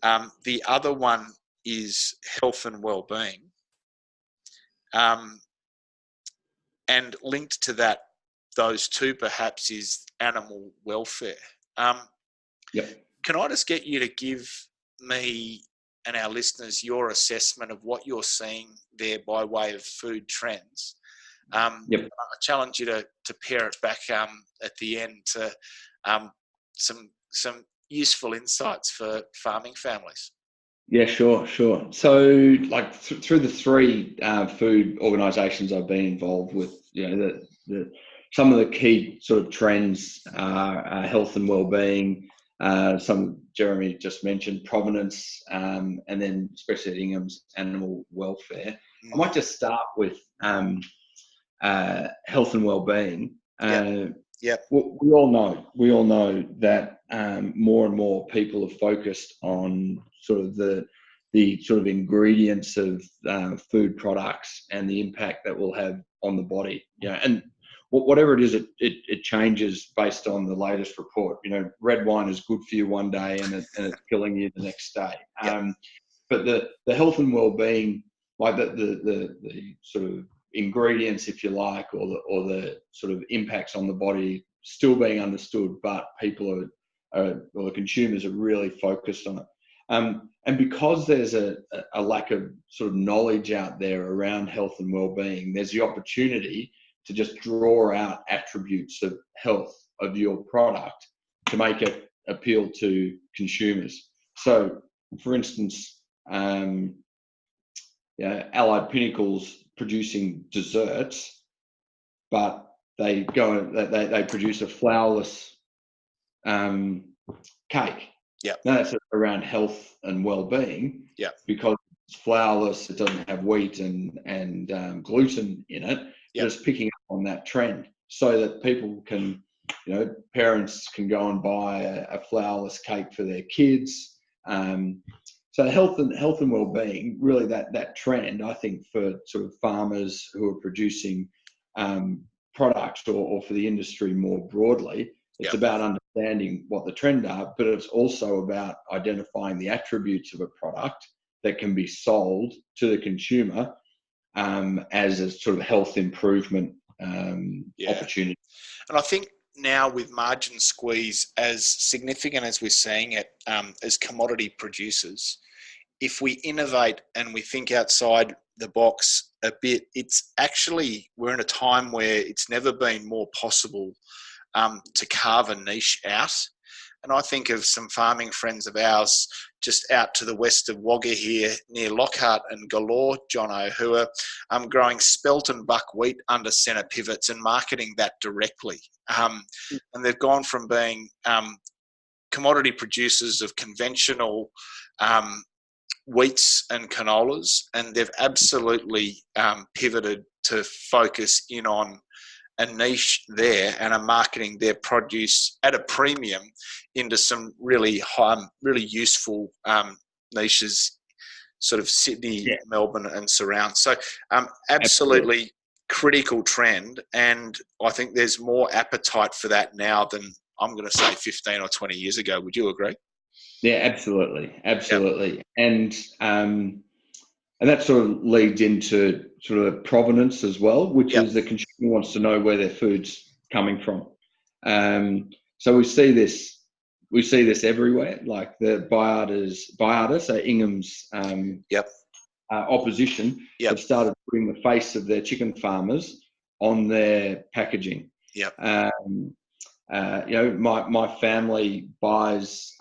The other one is health and well-being. And linked to that, those two perhaps, is animal welfare. Can I just get you to give me and our listeners your assessment of what you're seeing there by way of food trends? I challenge you to pair it back at the end to some useful insights for farming families. Yeah, sure. So, like through the three food organisations I've been involved with, some of the key sort of trends are health and well-being. Some Jeremy just mentioned provenance, and then especially at Ingham's, animal welfare. I might just start with health and well-being. We all know that more and more people are focused on sort of the the sort of ingredients of food products and the impact that will have on the body. And whatever it is, it changes based on the latest report. Red wine is good for you one day and it's killing you the next day. But the health and well-being, like the sort of ingredients, if you like, or the sort of impacts on the body still being understood, but people or the consumers are really focused on it. And because there's a lack of sort of knowledge out there around health and well-being, there's the opportunity to just draw out attributes of health of your product to make it appeal to consumers. So, for instance, Allied Pinnacle's producing desserts, but they produce a flourless cake. Yeah. Now that's around health and well-being. Yeah. Because it's flourless, it doesn't have wheat and gluten in it. Yeah. Just picking up on that trend, so that people can, parents can go and buy a flourless cake for their kids. So health and well-being, really that trend, I think, for sort of farmers who are producing products or for the industry more broadly. It's about understanding what the trends are, but it's also about identifying the attributes of a product that can be sold to the consumer as a sort of health improvement opportunity. And I think now with margin squeeze as significant as we're seeing it as commodity producers, if we innovate and we think outside the box a bit, we're in a time where it's never been more possible to carve a niche out. And I think of some farming friends of ours just out to the west of Wagga here near Lockhart and Galore, Jono, who are growing spelt and buckwheat under centre pivots and marketing that directly. And they've gone from being commodity producers of conventional wheats and canolas, and they've absolutely pivoted to focus in on a niche there and are marketing their produce at a premium into some really really useful niches, sort of Sydney, Melbourne and surround. So absolutely critical trend, and I think there's more appetite for that now than, I'm going to say, 15 or 20 years ago. Would you agree? Yeah, absolutely. Yep. And that sort of leads into sort of provenance as well, which is the consumer wants to know where their food's coming from. So we see this everywhere. Like the Biata, so Ingham's opposition, have started putting the face of their chicken farmers on their packaging. My family buys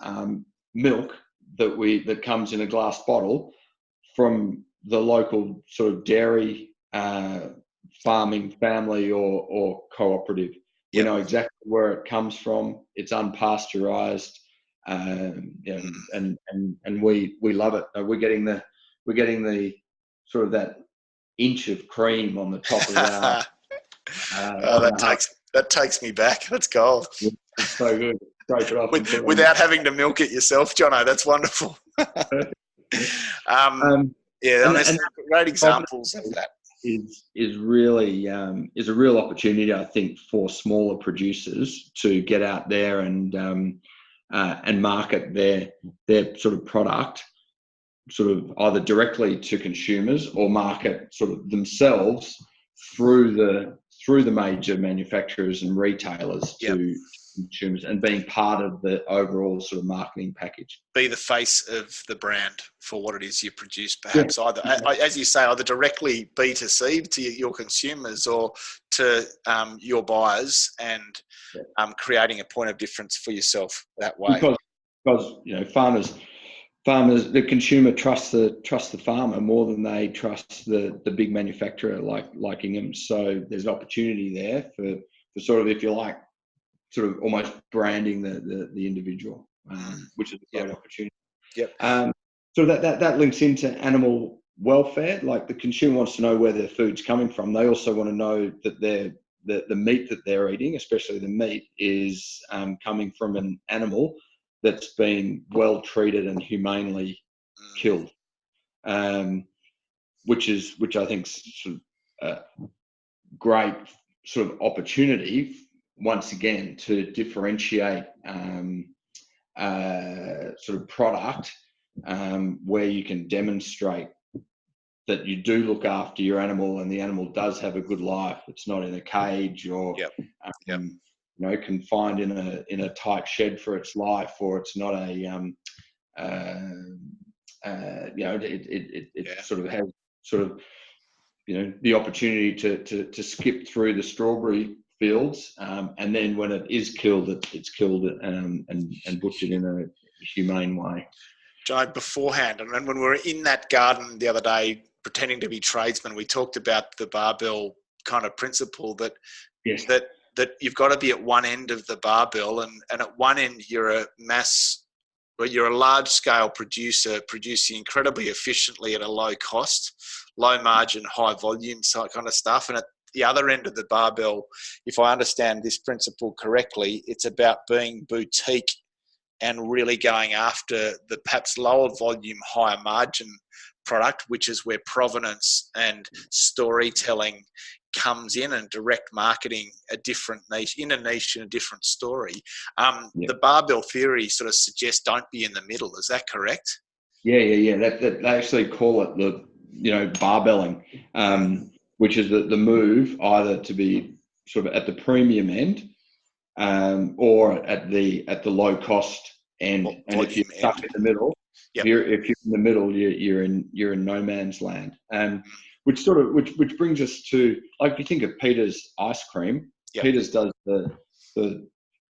milk that comes in a glass bottle from the local sort of dairy farming family or cooperative. We know exactly where it comes from. It's unpasteurized, and we love it. We're getting the sort of that inch of cream on the top of our. That takes me back. That's gold. It's so good. Break it off without having to milk it yourself, Jono. That's wonderful. There's great examples of that. Is really a real opportunity, I think, for smaller producers to get out there and market their sort of product, sort of either directly to consumers or market sort of themselves through the major manufacturers and retailers to consumers, and being part of the overall sort of marketing package. Be the face of the brand for what it is you produce, perhaps either, as you say, either directly B2C to your consumers or to your buyers, and creating a point of difference for yourself that way. Because farmers, the consumer trusts the farmer more than they trust the big manufacturer like Ingham. So there's an opportunity there for sort of, if you like, sort of almost branding the individual, which is a great opportunity. So that links into animal welfare. Like, the consumer wants to know where their food's coming from. They also want to know that the meat that they're eating, especially the meat, is coming from an animal that's been well treated and humanely killed. which I think is sort of a great sort of opportunity once again to differentiate sort of product where you can demonstrate that you do look after your animal and the animal does have a good life. It's not in a cage or you know, confined in a tight shed for its life, or it's not a you know, it sort of has sort of, you know, the opportunity to skip through the strawberry fields, and then when it is killed, it's killed and butchered in a humane way. Joe, beforehand, and when we were in that garden the other day, pretending to be tradesmen, we talked about the barbell kind of principle that that you've got to be at one end of the barbell, and at one end you're a large scale producer producing incredibly efficiently at a low cost, low margin, high volume kind of stuff. And at the other end of the barbell, if I understand this principle correctly, it's about being boutique and really going after the perhaps lower volume, higher margin product, which is where provenance and storytelling comes in, and direct marketing a different niche, in a niche, in a different story. The barbell theory sort of suggests don't be in the middle. Is that correct? Yeah. That they actually call it the, you know, barbelling, which is the move either to be sort of at the premium end, or at the low cost end. And if you're stuck in the middle, if you're in the middle, you're in no man's land. Which brings us to, like, if you think of Peter's ice cream. Peter's does the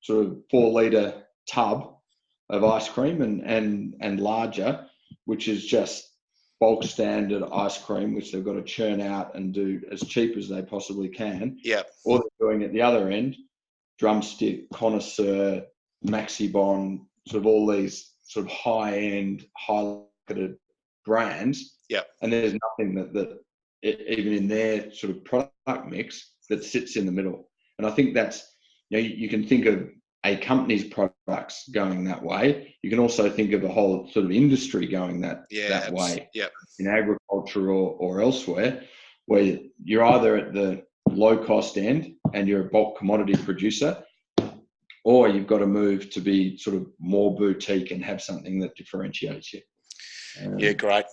sort of 4-litre tub of ice cream and larger, which is just bulk standard ice cream, which they've got to churn out and do as cheap as they possibly can. Or they're doing at the other end, Drumstick, Connoisseur, Maxibon, sort of all these sort of high-end, high-marketed brands. And there's nothing that even in their sort of product mix that sits in the middle. And I think that's, you know, you can think of a company's products going that way. You can also think of a whole sort of industry going that way in agriculture or elsewhere, where you're either at the low cost end and you're a bulk commodity producer, or you've got to move to be sort of more boutique and have something that differentiates you. Great.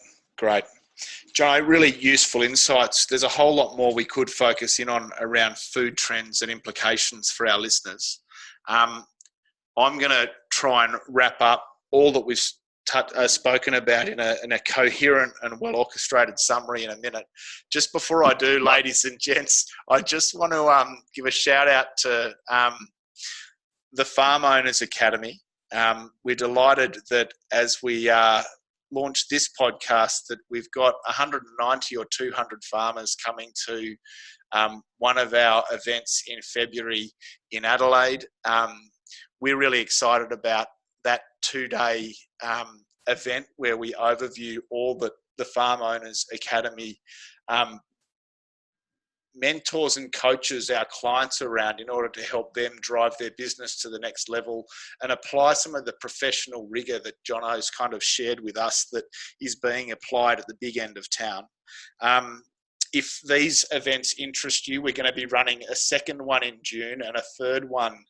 John, really useful insights. There's a whole lot more we could focus in on around food trends and implications for our listeners. I'm going to try and wrap up all that we've spoken about in a coherent and well-orchestrated summary in a minute. Just before I do, ladies and gents, I just want to give a shout out to the Farm Owners Academy. We're delighted that as we launched this podcast, that we've got 190 or 200 farmers coming to one of our events in February in Adelaide. We're really excited about that 2-day event where we overview all that the Farm Owners Academy mentors and coaches our clients around in order to help them drive their business to the next level and apply some of the professional rigor that Jono's kind of shared with us that is being applied at the big end of town. If these events interest you, we're going to be running a second one in June and a third one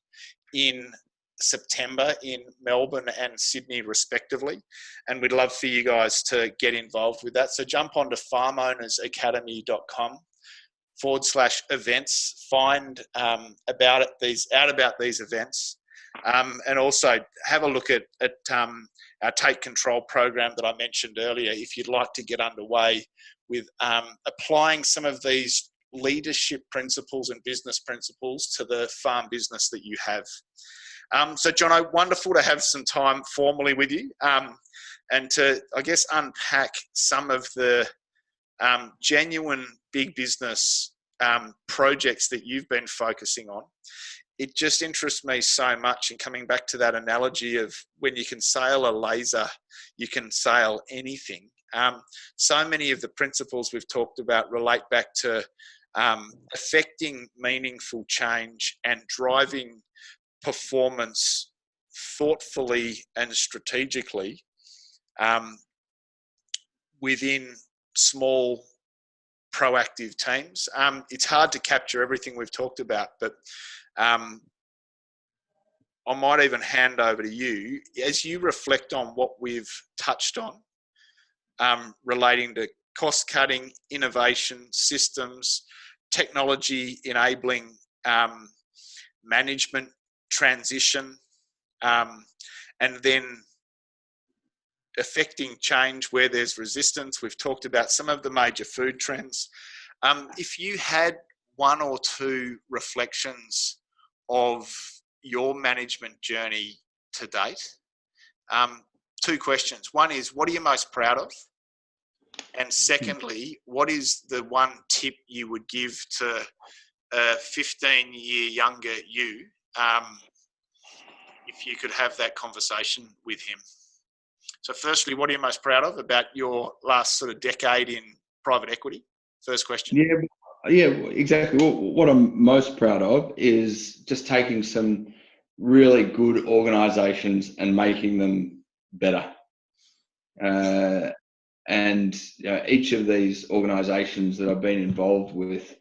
in September in Melbourne and Sydney respectively, and we'd love for you guys to get involved with that. So jump onto farmownersacademy.com/events, find about these events, and also have a look at our Take Control program that I mentioned earlier if you'd like to get underway with applying some of these leadership principles and business principles to the farm business that you have. So Jono, wonderful to have some time formally with you and to, I guess, unpack some of the genuine big business projects that you've been focusing on. It just interests me so much, and coming back to that analogy of when you can sail a laser, you can sail anything. So many of the principles we've talked about relate back to affecting meaningful change and driving performance thoughtfully and strategically within small proactive teams. It's hard to capture everything we've talked about, but I might even hand over to you as you reflect on what we've touched on relating to cost cutting, innovation, systems, technology enabling management transition, and then affecting change where there's resistance. We've talked about some of the major food trends. If you had one or two reflections of your management journey to date, two questions. One is, what are you most proud of? And secondly, what is the one tip you would give to a 15-year younger you if you could have that conversation with him? So firstly, what are you most proud of about your last sort of decade in private equity? First question. Yeah, exactly. What I'm most proud of is just taking some really good organisations and making them better. And each of these organisations that I've been involved with,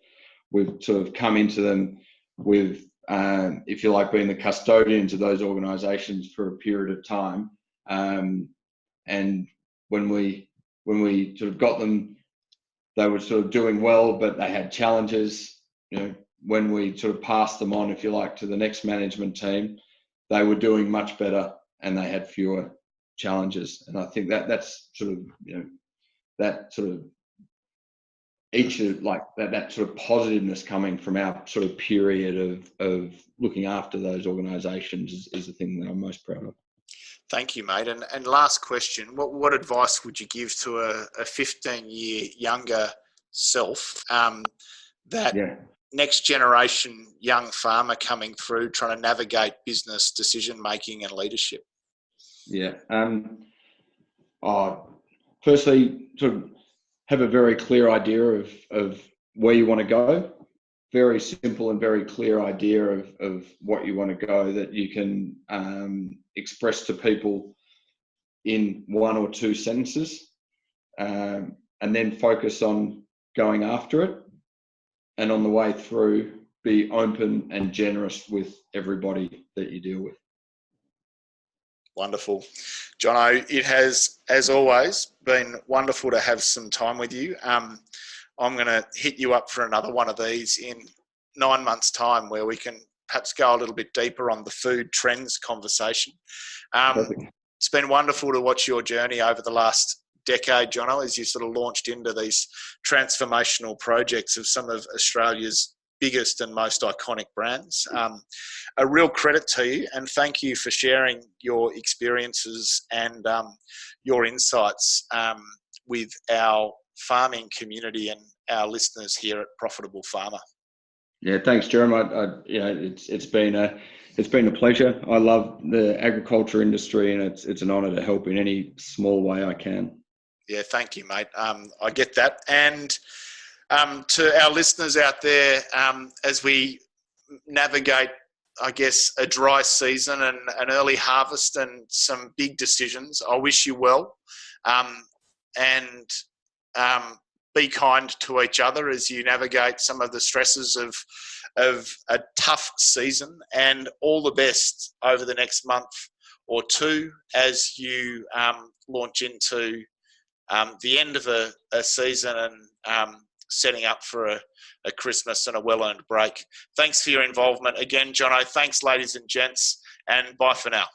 we've sort of come into them with, if you like, being the custodians of those organisations for a period of time. And when we sort of got them, they were sort of doing well, but they had challenges. When we sort of passed them on, if you like, to the next management team, they were doing much better and they had fewer challenges. And I think that's sort of, that sort of each of like that sort of positiveness coming from our sort of period of looking after those organisations is the thing that I'm most proud of. Thank you, mate. And last question, what advice would you give to a 15-year younger self, next generation young farmer coming through trying to navigate business decision-making and leadership? Yeah. Firstly, sort of have a very clear idea of where you want to go. Very simple and very clear idea of what you want to go that you can express to people in one or two sentences, and then focus on going after it. And on the way through, be open and generous with everybody that you deal with. Wonderful. Jono, it has, as always, been wonderful to have some time with you. I'm going to hit you up for another one of these in 9 months' time where we can perhaps go a little bit deeper on the food trends conversation. It's been wonderful to watch your journey over the last decade, Jono, as you sort of launched into these transformational projects of some of Australia's biggest and most iconic brands. A real credit to you, and thank you for sharing your experiences and your insights with our farming community and our listeners here at Profitable Farmer. Yeah, thanks, Jeremy. It's been a pleasure. I love the agriculture industry, and it's an honour to help in any small way I can. Yeah, thank you, mate. I get that. And to our listeners out there, as we navigate, I guess, a dry season and an early harvest and some big decisions, I wish you well. And be kind to each other as you navigate some of the stresses of a tough season, and all the best over the next month or two as you launch into the end of a season and setting up for a Christmas and a well-earned break. Thanks for your involvement again, Jono. Thanks, ladies and gents, and bye for now.